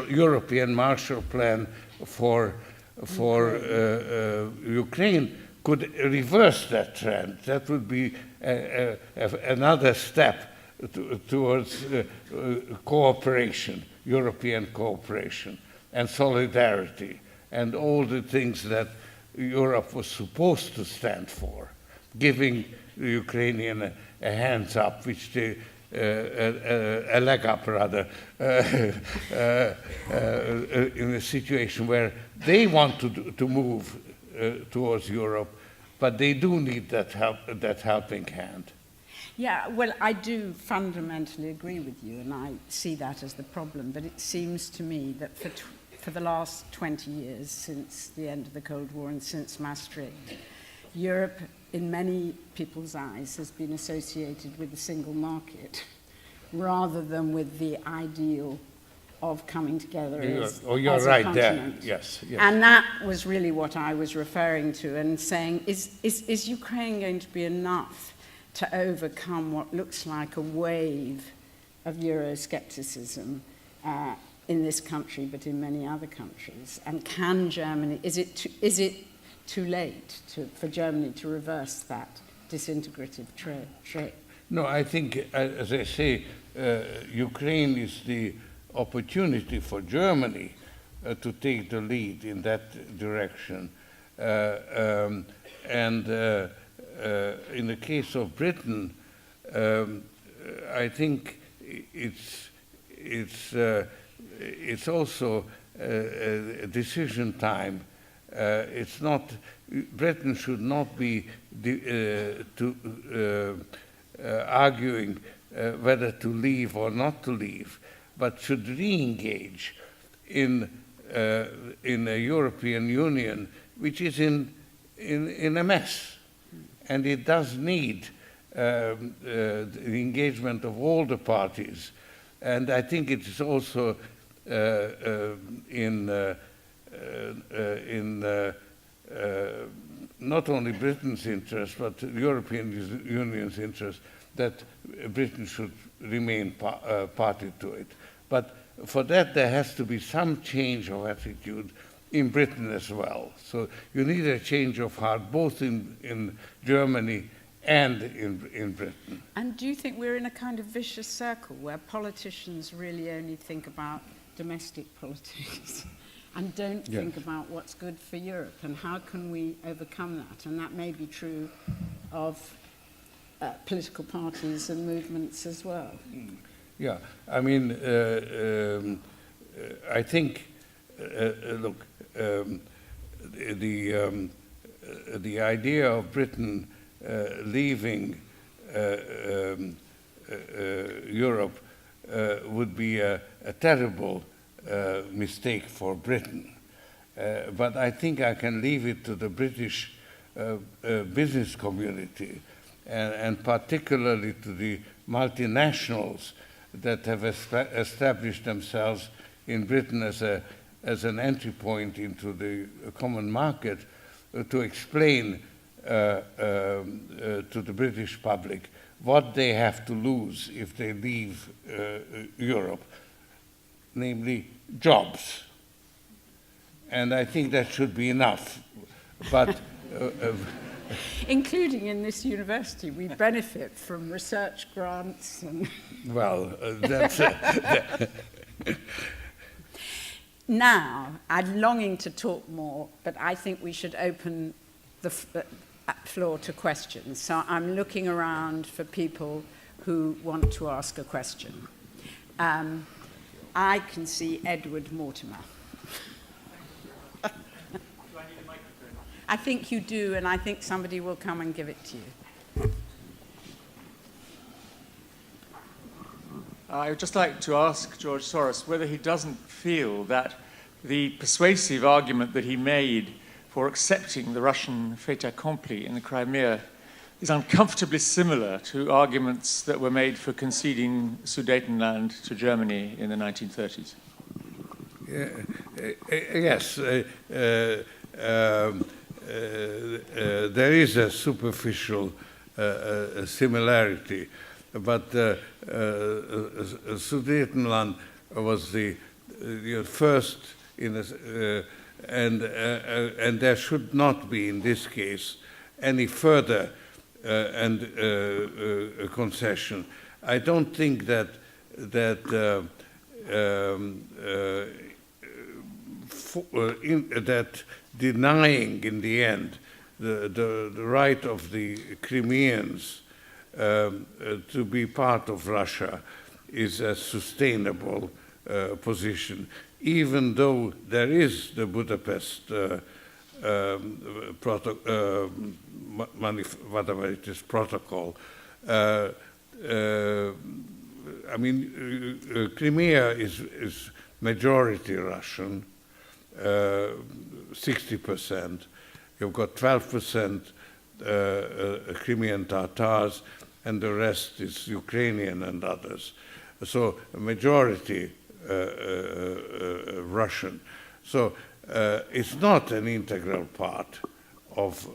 European Marshall Plan for Ukraine could reverse that trend. That would be another step towards cooperation, European cooperation, and solidarity, and all the things that Europe was supposed to stand for, giving the Ukrainian a hands up, which they a leg up rather, in a situation where they want to move towards Europe, but they do need that helping hand. Yeah, well, I do fundamentally agree with you, and I see that as the problem. But it seems to me that for the last 20 years, since the end of the Cold War and since Maastricht, Europe, in many people's eyes, has been associated with the single market rather than with the ideal of coming together as a right there. continent. Yes. And that was really what I was referring to, and saying, is Ukraine going to be enough to overcome what looks like a wave of Euroscepticism in this country, but in many other countries? And can Germany, is it too late for Germany to reverse that disintegrative trend? No, I think, as I say, Ukraine is the opportunity for Germany to take the lead in that direction. And in the case of Britain, I think it's also a decision time. It's not, Britain should not be arguing whether to leave or not to leave, but should re-engage in a European Union which is in a mess. And it does need the engagement of all the parties. And I think it is also in not only Britain's interest, but the European Union's interest that Britain should remain party to it. But for that, there has to be some change of attitude in Britain as well. So you need a change of heart, both in Germany and in Britain. And do you think we're in a kind of vicious circle where politicians really only think about domestic politics and don't think about what's good for Europe? And how can we overcome that? And that may be true of political parties and movements as well. Yeah, I mean, I think, look, the idea of Britain leaving Europe would be a terrible mistake for Britain. But I think I can leave it to the British business community, and particularly to the multinationals that have established themselves in Britain as an entry point into the common market, to explain to the British public what they have to lose if they leave Europe, namely jobs. And I think that should be enough. But including in this university, we benefit from research grants and well, that's Now, I'm longing to talk more, but I think we should open the floor to questions. So I'm looking around for people who want to ask a question. I can see Edward Mortimer. Do I need a microphone? I think you do, and I think somebody will come and give it to you. I would just like to ask George Soros whether he doesn't feel that the persuasive argument that he made for accepting the Russian fait accompli in the Crimea is uncomfortably similar to arguments that were made for conceding Sudetenland to Germany in the 1930s. Yes. There is a superficial similarity, but Sudetenland was the first in and there should not be in this case any further concession. I don't think that that denying in the end the right of the Crimeans to be part of Russia is a sustainable position, even though there is the Budapest whatever it is, protocol. I mean, Crimea is majority Russian, 60%. You've got 12% Crimean Tatars, and the rest is Ukrainian and others. So a majority Russian. So it's not an integral part of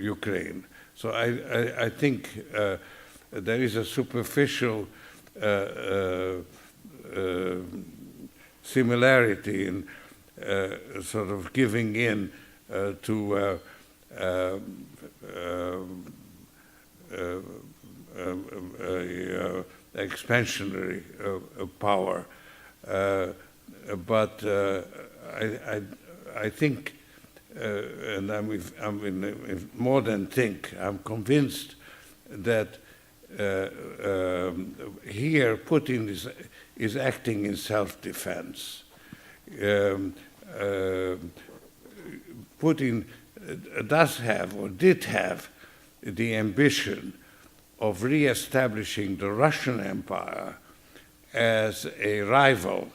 Ukraine. So I think there is a superficial similarity in sort of giving in to expansionary power, but I think, and I'm more than think, I'm convinced that here Putin is acting in self-defense. Putin does have, or did have, the ambition of re-establishing the Russian Empire as a rival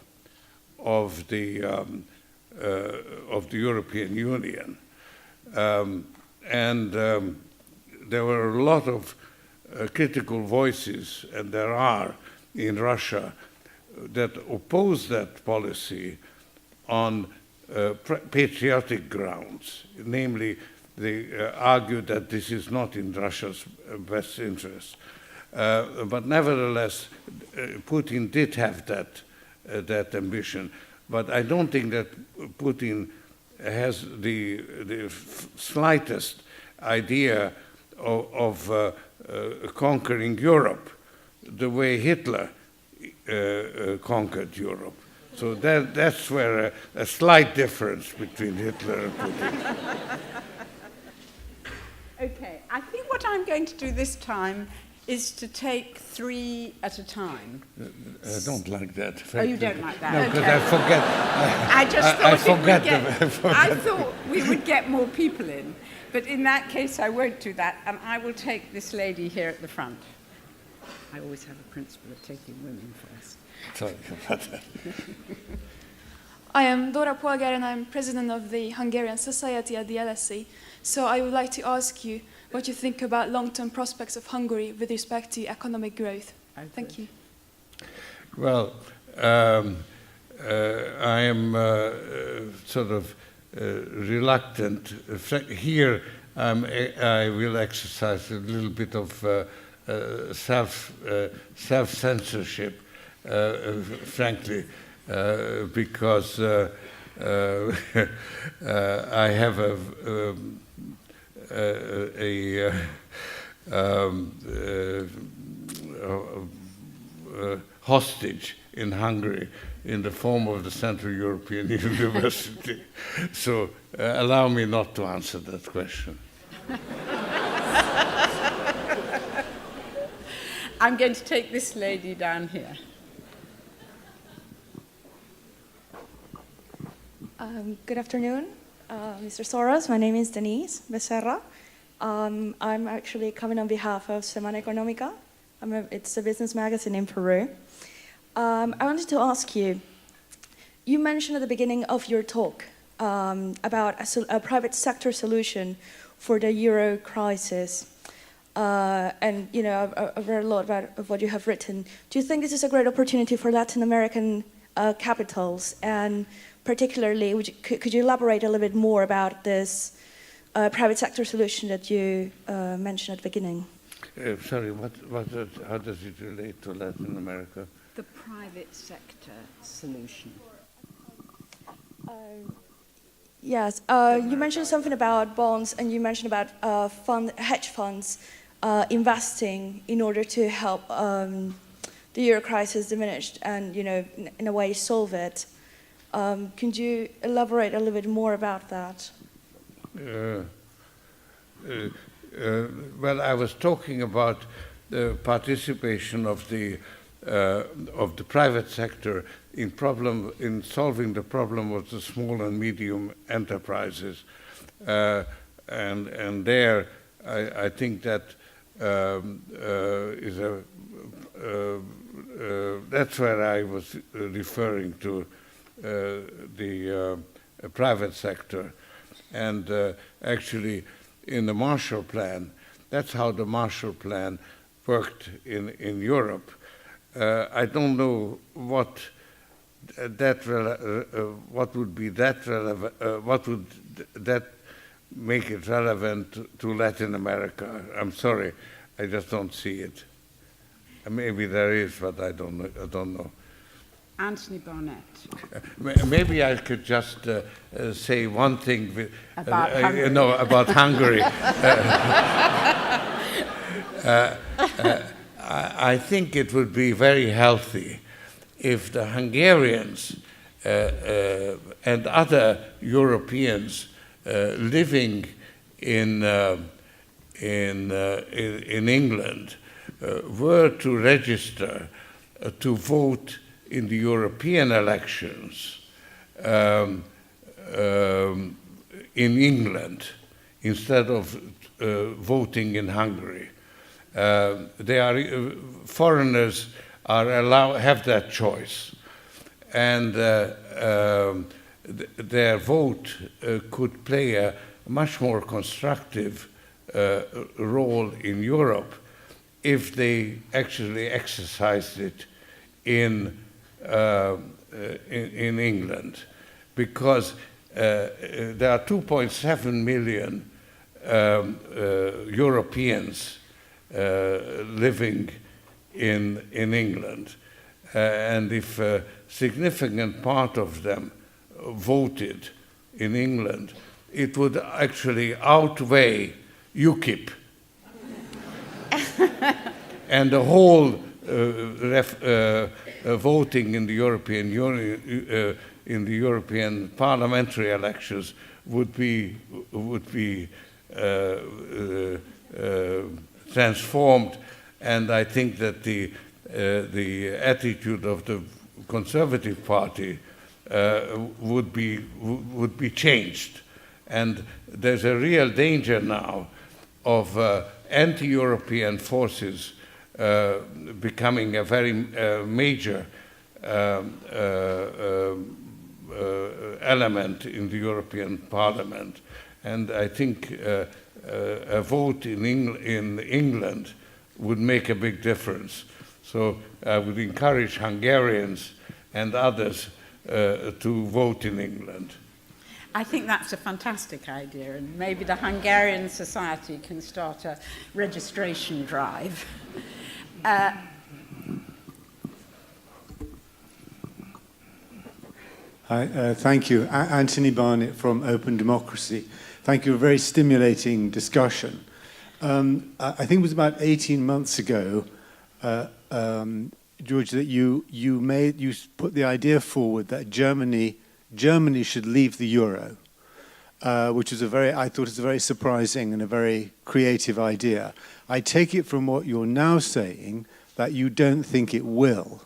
of the European Union. And there were a lot of critical voices, and there are in Russia, that oppose that policy on patriotic grounds. Namely, they argue that this is not in Russia's best interest. But nevertheless, Putin did have that ambition. But I don't think that Putin has the slightest idea of conquering Europe the way Hitler conquered Europe. So that's where a slight difference between Hitler and Putin. Okay, I think what I'm going to do this time is to take 3 at a time. I don't like that. Oh, you don't like that? No, because Okay. I forget. I just thought I it would forget get- I I thought we would get more people in, but in that case I won't do that, and I will take this lady here at the front. I always have a principle of taking women first. Sorry about that. I am Dora Polgar and I'm president of the Hungarian Society at the LSE. So I would like to ask you what you think about long-term prospects of Hungary with respect to economic growth. Thank you. Well, I am sort of reluctant. Here, I will exercise a little bit of self-censorship, frankly, because I have a hostage in Hungary in the form of the Central European University. So allow me not to answer that question. I'm going to take this lady down here. Good afternoon, Mr. Soros. My name is Denise Becerra. I'm actually coming on behalf of Semana Económica. It's a business magazine in Peru. I wanted to ask you, you mentioned at the beginning of your talk about a private sector solution for the euro crisis. And you know, I've read a lot of what you have written. Do you think this is a great opportunity for Latin American capitals? And particularly, could you elaborate a little bit more about this private sector solution that you mentioned at the beginning? Sorry, how does it relate to Latin America? The private sector solution. Yes, you mentioned something about bonds, and you mentioned about hedge funds investing in order to help the euro crisis diminish and, you know, in a way solve it. Could you elaborate a little bit more about that? Well, I was talking about the participation of the private sector in solving the problem of the small and medium enterprises, and there I think that is that's where I was referring to the private sector, and actually in the Marshall Plan, that's how the Marshall Plan worked in Europe. I don't know what would be that relevant. What would that make it relevant to Latin America? I'm sorry, I just don't see it. Maybe there is, but I don't know. Anthony Barnett. Maybe I could just say one thing About Hungary. No, about Hungary. I think it would be very healthy if the Hungarians and other Europeans living in England were to register to vote in the European elections in England instead of voting in Hungary. Foreigners have that choice, and their vote could play a much more constructive role in Europe if they actually exercised it in England, because there are 2.7 million Europeans living in England, and if a significant part of them voted in England, it would actually outweigh UKIP. And the whole voting in the European Union, in the European parliamentary elections would be transformed And I think that the attitude of the Conservative Party would be changed. And there's a real danger now of anti-European forces becoming a very major element in the European Parliament. And I think a vote in England would make a big difference. So I would encourage Hungarians and others to vote in England. I think that's a fantastic idea, and maybe the Hungarian Society can start a registration drive. Hi, thank you. Anthony Barnett from Open Democracy. Thank you for a very stimulating discussion. I think it was about 18 months ago, George, that you put the idea forward that Germany should leave the euro, which is I thought is a very surprising and a very creative idea. I take it from what you're now saying that you don't think it will.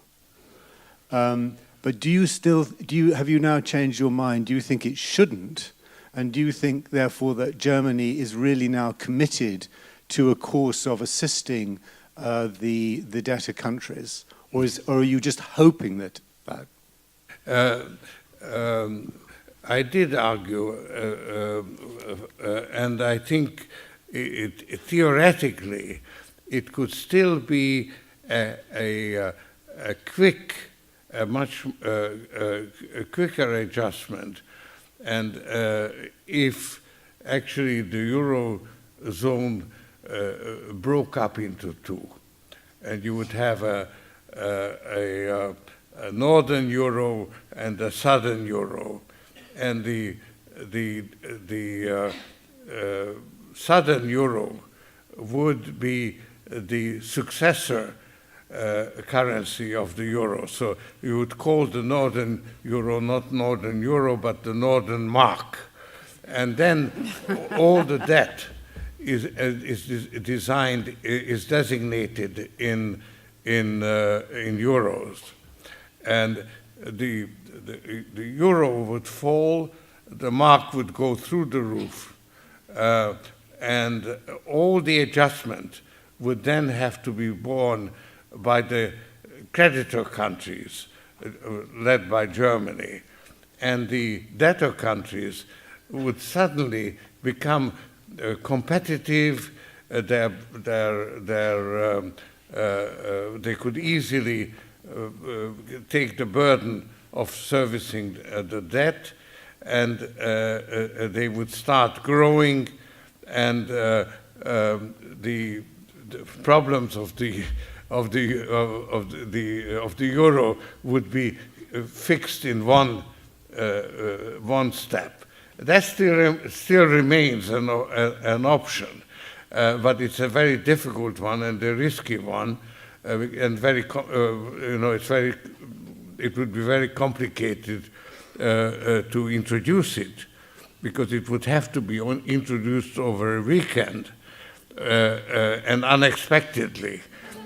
But have you now changed your mind? Do you think it shouldn't? And do you think, therefore, that Germany is really now committed to a course of assisting the debtor countries? Or are you just hoping that? I did argue, and I think theoretically it could still be a much quicker adjustment. And if actually the Eurozone broke up into two, and you would have a northern euro and a southern euro, and the southern euro would be the successor currency of the euro. So you would call the northern euro not northern euro, but the northern mark. And then all the debt is designated in euros. And the euro would fall, the mark would go through the roof, and all the adjustment would then have to be borne by the creditor countries, led by Germany, and the debtor countries would suddenly become competitive. They could easily take the burden of servicing the debt, and they would start growing, and the problems of the euro would be fixed in one step. That still remains an option, but it's a very difficult one and a risky one, and it would be very complicated to introduce it, because it would have to be introduced over a weekend and unexpectedly.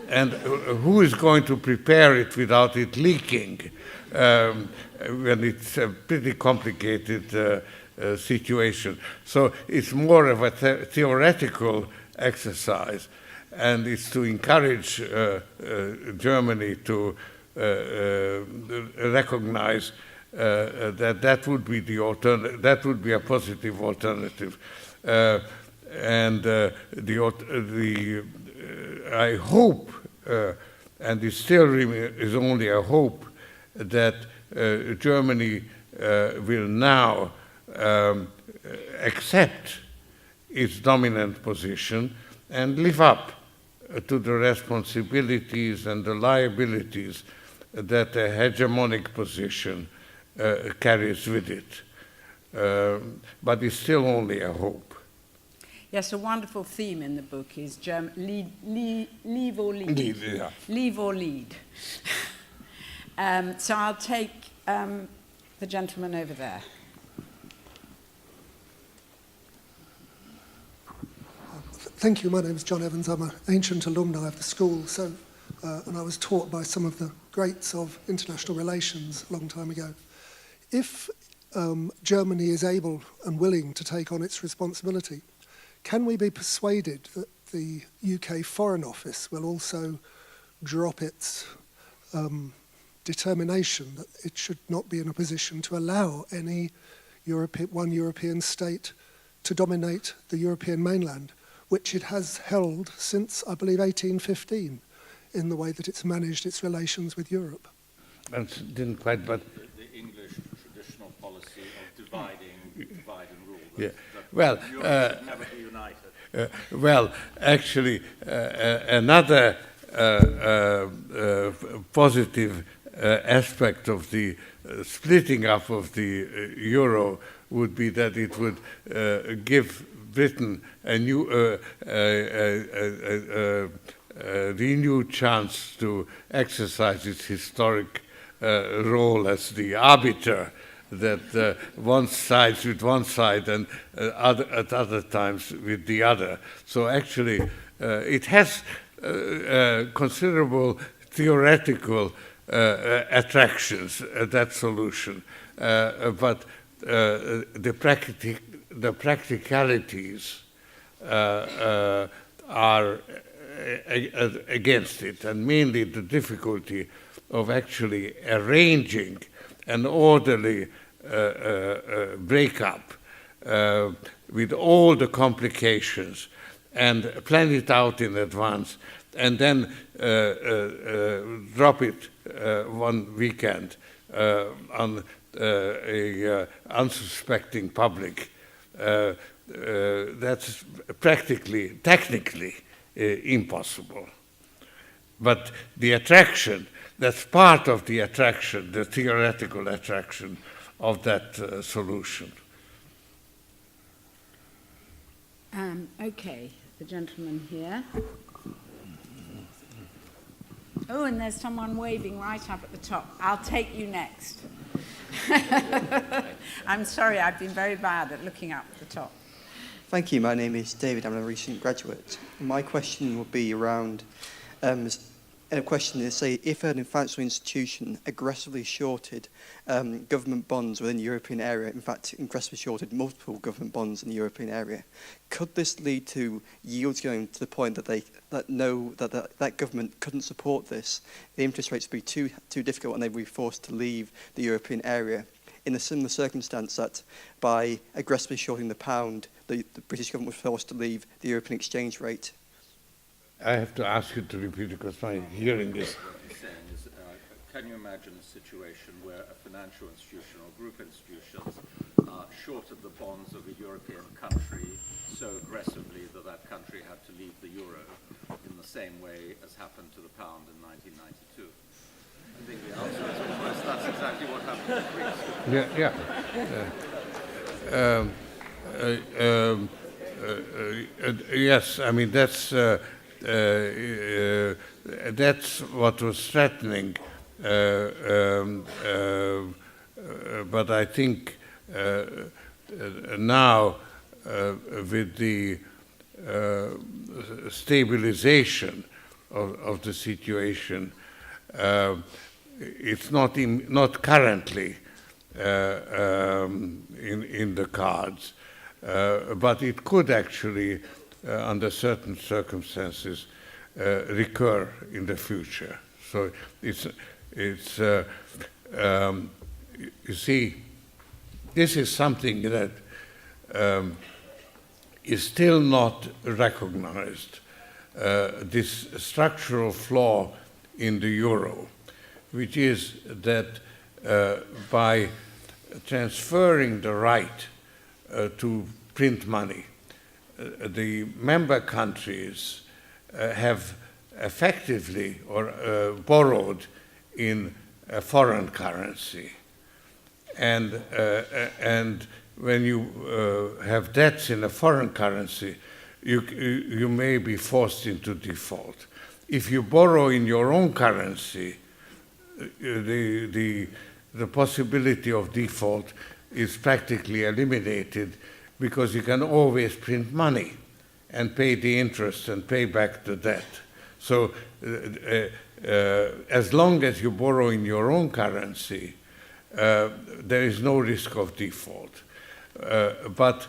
And who is going to prepare it without it leaking? When it's a pretty complicated situation. So it's more of a theoretical exercise, and it's to encourage Germany to recognize that would be the alternative. That would be a positive alternative, and I hope, and it still is only a hope, that Germany will now accept its dominant position and live up to the responsibilities and the liabilities that a hegemonic position carries with it. But it's still only a hope. Yes, a wonderful theme in the book is leave or lead. Lead, yeah. Leave or lead. So I'll take the gentleman over there. Thank you. My name is John Evans. I'm an ancient alumni of the school, and I was taught by some of the greats of international relations a long time ago. If Germany is able and willing to take on its responsibility, can we be persuaded that the UK Foreign Office will also drop its determination that it should not be in a position to allow any one European state to dominate the European mainland, which it has held since, I believe, 1815, in the way that it's managed its relations with Europe? I didn't quite, but... The English traditional policy of divide and rule. Yeah. Well, Europe should never be united. Well, actually, another positive aspect of the splitting up of the euro would be that it would give Britain a new, renewed chance to exercise its historic role as the arbiter that one sides with one side and at other times with the other. So actually, it has considerable theoretical attractions, that solution, but the practicalities are against it, and mainly the difficulty of actually arranging an orderly breakup with all the complications and plan it out in advance and then drop it one weekend on a unsuspecting public. That's technically impossible. But the attraction, that's part of the attraction, the theoretical attraction of that solution. Okay, the gentleman here. Oh, and there's someone waving right up at the top. I'll take you next. I'm sorry, I've been very bad at looking up at the top. Thank you. My name is David. I'm a recent graduate. My question would be around a question is, say, if an financial institution aggressively shorted government bonds within the European area, in fact, aggressively shorted multiple government bonds in the European area, could this lead to yields going to the point that that government couldn't support this? The interest rates would be too difficult and they would be forced to leave the European area. In a similar circumstance that by aggressively shorting the pound, the British government was forced to leave the European exchange rate. I have to ask you to repeat because my hearing is... What he's saying is, can you imagine a situation where a financial institution or group of institutions shorted the bonds of a European country so aggressively that that country had to leave the euro in the same way as happened to the pound in 1992? I think the answer is almost that's exactly what happened to Greece. Yes, I mean, that's what was threatening, but I think now with the stabilization of the situation, it's not currently in the cards, but it could actually, under certain circumstances, recur in the future. So it's you see, this is something that is still not recognized. This structural flaw in the euro, which is that by transferring the right to print money, the member countries have effectively borrowed in a foreign currency. And when you have debts in a foreign currency, you may be forced into default. If you borrow in your own currency, the possibility of default is practically eliminated because you can always print money and pay the interest and pay back the debt. So as long as you borrow in your own currency, there is no risk of default. But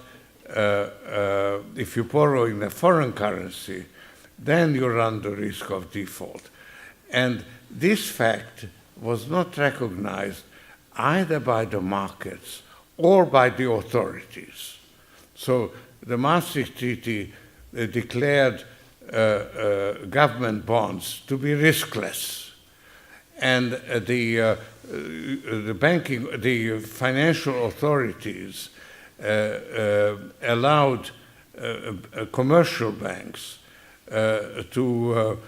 if you borrow in a foreign currency, then you run the risk of default. And this fact was not recognized either by the markets or by the authorities. So the Maastricht Treaty declared government bonds to be riskless, and the financial authorities allowed commercial banks to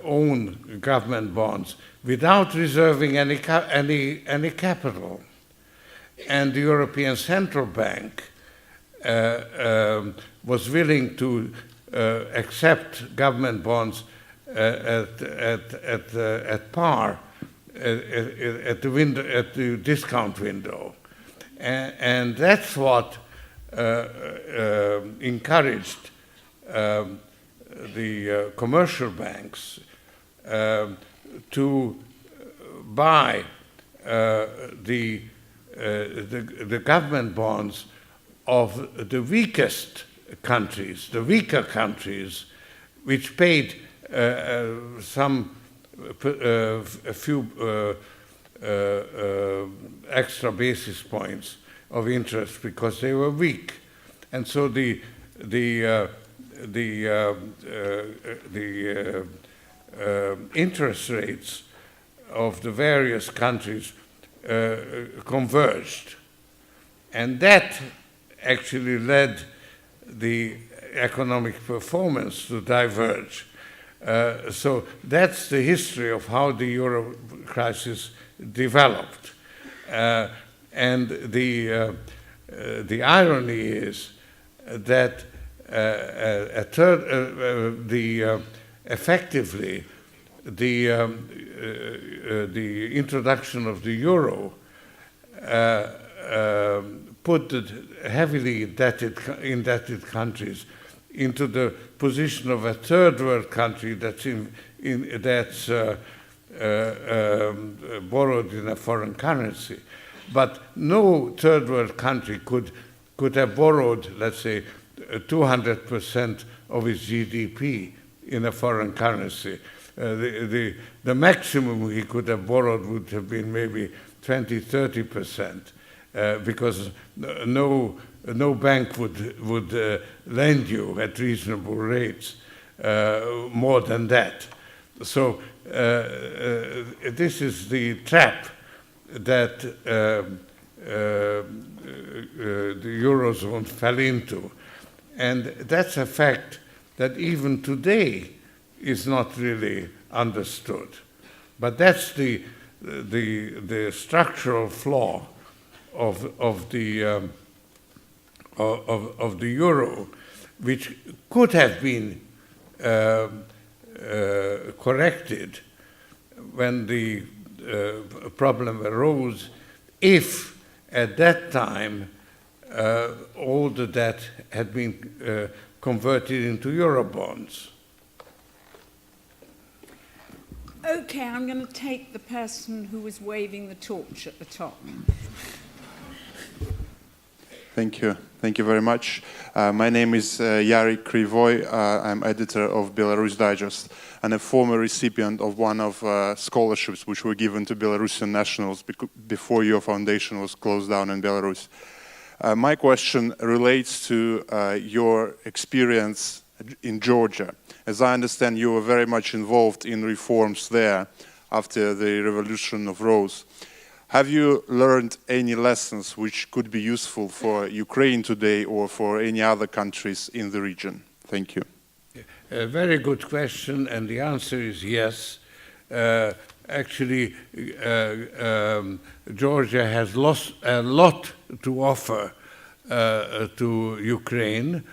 own government bonds without reserving any capital. And the European Central Bank was willing to accept government bonds at par at the discount window. And that's what encouraged the commercial banks to buy the government bonds of the weakest countries, the weaker countries, which paid a few extra basis points of interest because they were weak. And so the interest rates of the various countries converged. And that actually led the economic performance to diverge. So that's the history of how the euro crisis developed. And the irony is that effectively the introduction of the euro put the heavily indebted countries into the position of a third world country that's borrowed in a foreign currency. But no third world country could have borrowed, let's say, 200% of its GDP in a foreign currency. The maximum he could have borrowed would have been maybe 20-30%, because no bank would lend you at reasonable rates more than that. So this is the trap that the Eurozone fell into. And that's a fact that even today is not really understood. But that's the structural flaw of the euro, which could have been corrected when the problem arose, if at that time all the debt had been converted into Eurobonds. Okay, I'm going to take the person who was waving the torch at the top. Thank you. Thank you very much. My name is Yari Krivoy. I'm editor of Belarus Digest and a former recipient of one of scholarships which were given to Belarusian nationals before your foundation was closed down in Belarus. My question relates to your experience in Georgia. As I understand, you were very much involved in reforms there after the Revolution of Rose. Have you learned any lessons which could be useful for Ukraine today or for any other countries in the region? Thank you. A very good question, and the answer is yes. Actually, Georgia has lost a lot to offer to Ukraine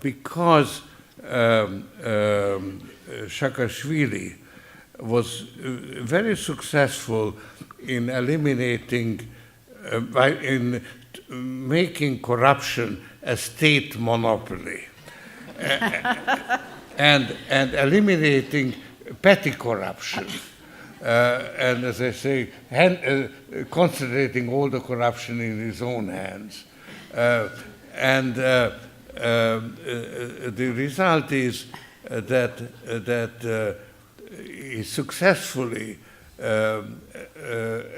because Saakashvili was very successful in eliminating, in making corruption a state monopoly. and eliminating petty corruption. And as I say, concentrating all the corruption in his own hands. The result is that he successfully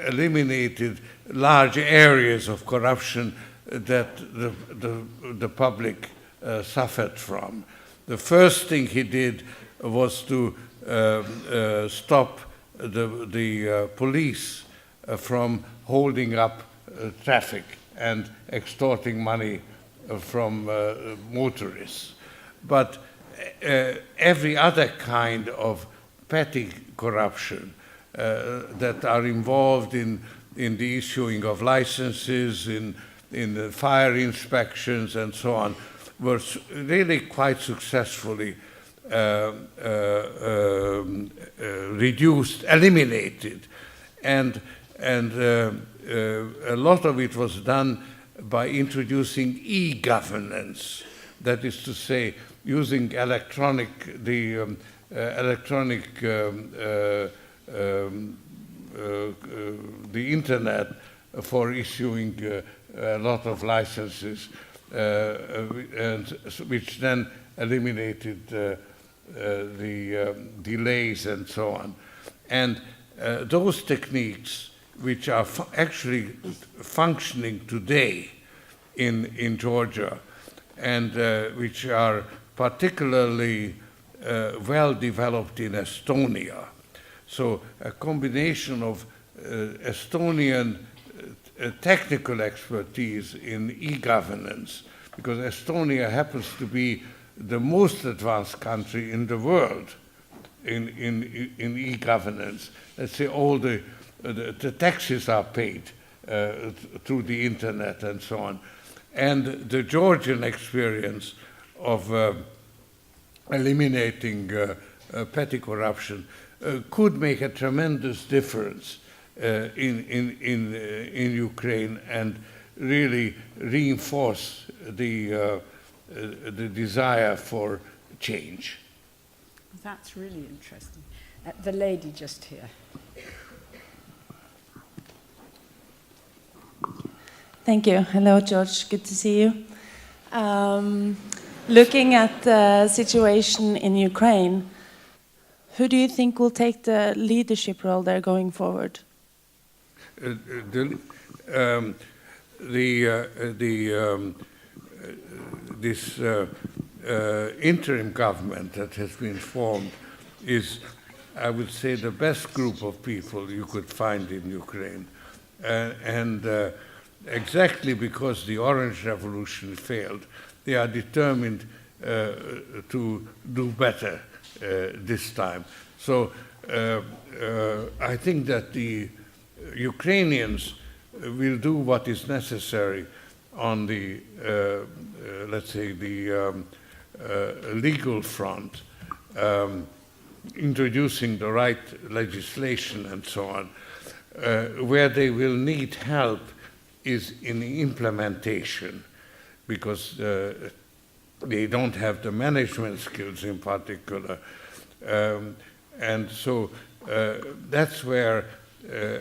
eliminated large areas of corruption that the public suffered from. The first thing he did was to stop the police from holding up traffic and extorting money from motorists. But every other kind of petty corruption that are involved in the issuing of licenses, in the fire inspections and so on, were really quite successfully reduced, eliminated. And a lot of it was done by introducing e-governance, that is to say, using the internet for issuing a lot of licenses, which then eliminated the delays and so on. And those techniques, which are actually functioning today in Georgia, and which are particularly well developed in Estonia. So a combination of Estonian technical expertise in e-governance, because Estonia happens to be the most advanced country in the world in e-governance. Let's say all the taxes are paid through the internet and so on. And the Georgian experience of eliminating petty corruption could make a tremendous difference in Ukraine and really reinforce the desire for change. That's really interesting. The lady just here. Thank you. Hello, George. Good to see you. Looking at the situation in Ukraine, who do you think will take the leadership role there going forward? This interim government that has been formed is, I would say, the best group of people you could find in Ukraine. Exactly because the Orange Revolution failed, they are determined to do better this time. So I think that the Ukrainians will do what is necessary on the, let's say, the legal front, introducing the right legislation and so on. Where they will need help is in implementation, because they don't have the management skills in particular. And so that's where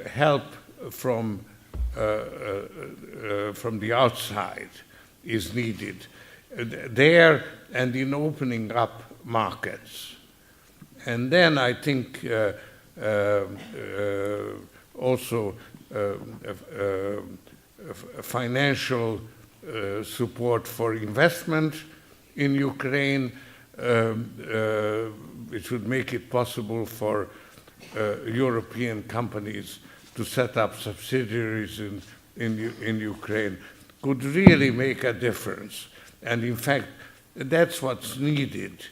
help from the outside is needed. There and in opening up markets. And then I think also financial support for investment in Ukraine, which would make it possible for European companies to set up subsidiaries in Ukraine, could really make a difference. And in fact, that's what's needed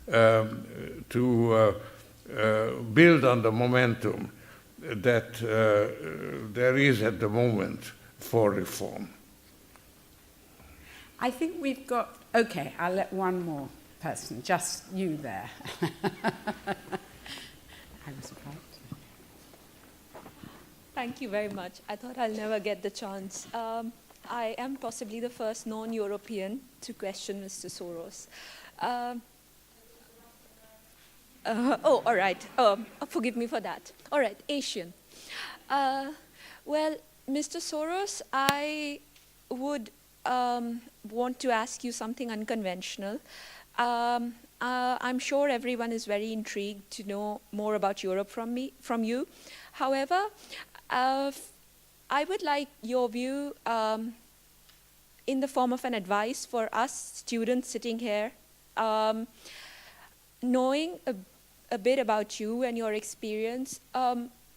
to build on the momentum that there is at the moment for reform. I think we've got, okay, I'll let one more person, just you there. I was surprised. Thank you very much. I thought I'll never get the chance. I am possibly the first non-European to question Mr. Soros. Oh, all right. Forgive me for that. All right, Asian. Well, Mr. Soros, I would want to ask you something unconventional. I'm sure everyone is very intrigued to know more about Europe from you. However, I would like your view in the form of an advice for us students sitting here, knowing a bit about you and your experience.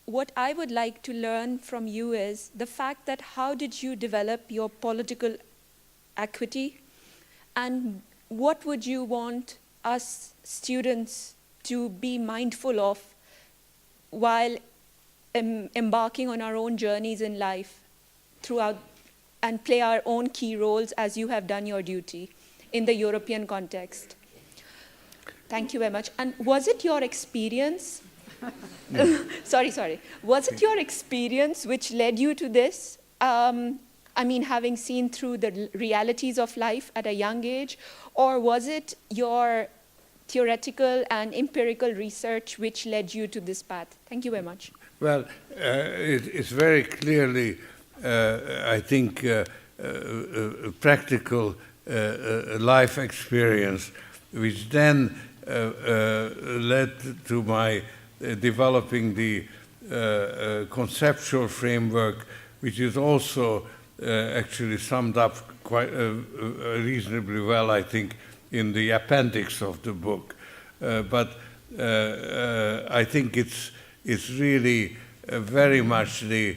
What I would like to learn from you is the fact that how did you develop your political acuity, and what would you want us students to be mindful of while embarking on our own journeys in life throughout, and play our own key roles as you have done your duty in the European context. Thank you very much. And was it your experience, sorry, was it your experience which led you to this? I mean, having seen through the realities of life at a young age, or was it your theoretical and empirical research which led you to this path? Thank you very much. Well, it's very clearly, I think, practical life experience, which then led to my developing the conceptual framework, which is also actually summed up quite reasonably well, I think, in the appendix of the book. But I think it's really very much the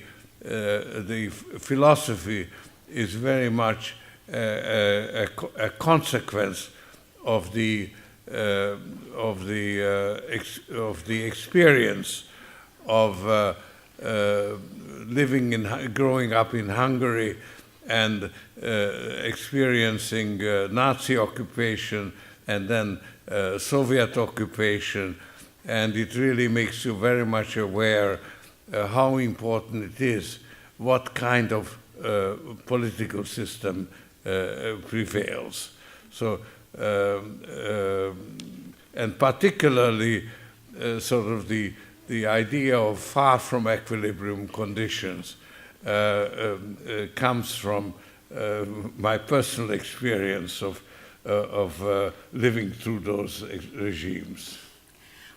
philosophy is very much a consequence of the experience of growing up in Hungary and experiencing Nazi occupation and then Soviet occupation, and it really makes you very much aware how important it is, what kind of political system prevails. So, and particularly sort of the idea of far from equilibrium conditions comes from my personal experience of living through those regimes.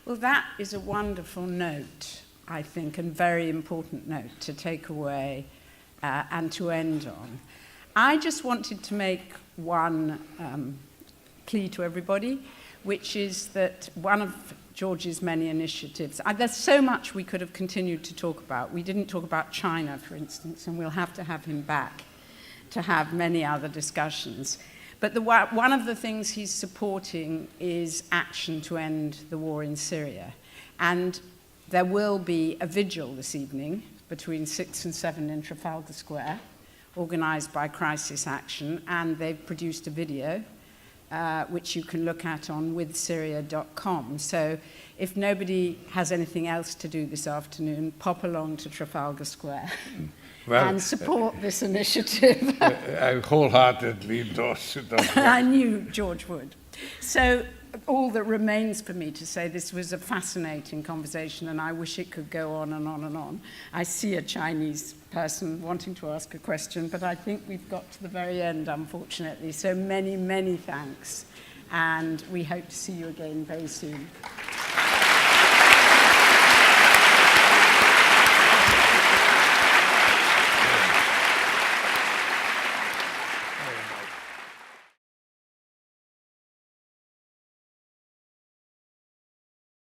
Well, that is a wonderful note, I think, and very important note to take away and to end on. I just wanted to make one plea to everybody, which is that one of George's many initiatives, there's so much we could have continued to talk about. We didn't talk about China, for instance, and we'll have to have him back to have many other discussions. But one of the things he's supporting is action to end the war in Syria. And there will be a vigil this evening between 6 and 7 in Trafalgar Square, organized by Crisis Action, and they've produced a video which you can look at on withsyria.com. So if nobody has anything else to do this afternoon, pop along to Trafalgar Square and support this initiative. I wholeheartedly endorse it. I knew George would. So all that remains for me to say, this was a fascinating conversation, and I wish it could go on and on and on. I see a Chinese person wanting to ask a question, but I think we've got to the very end, unfortunately. So many, many thanks, and we hope to see you again very soon.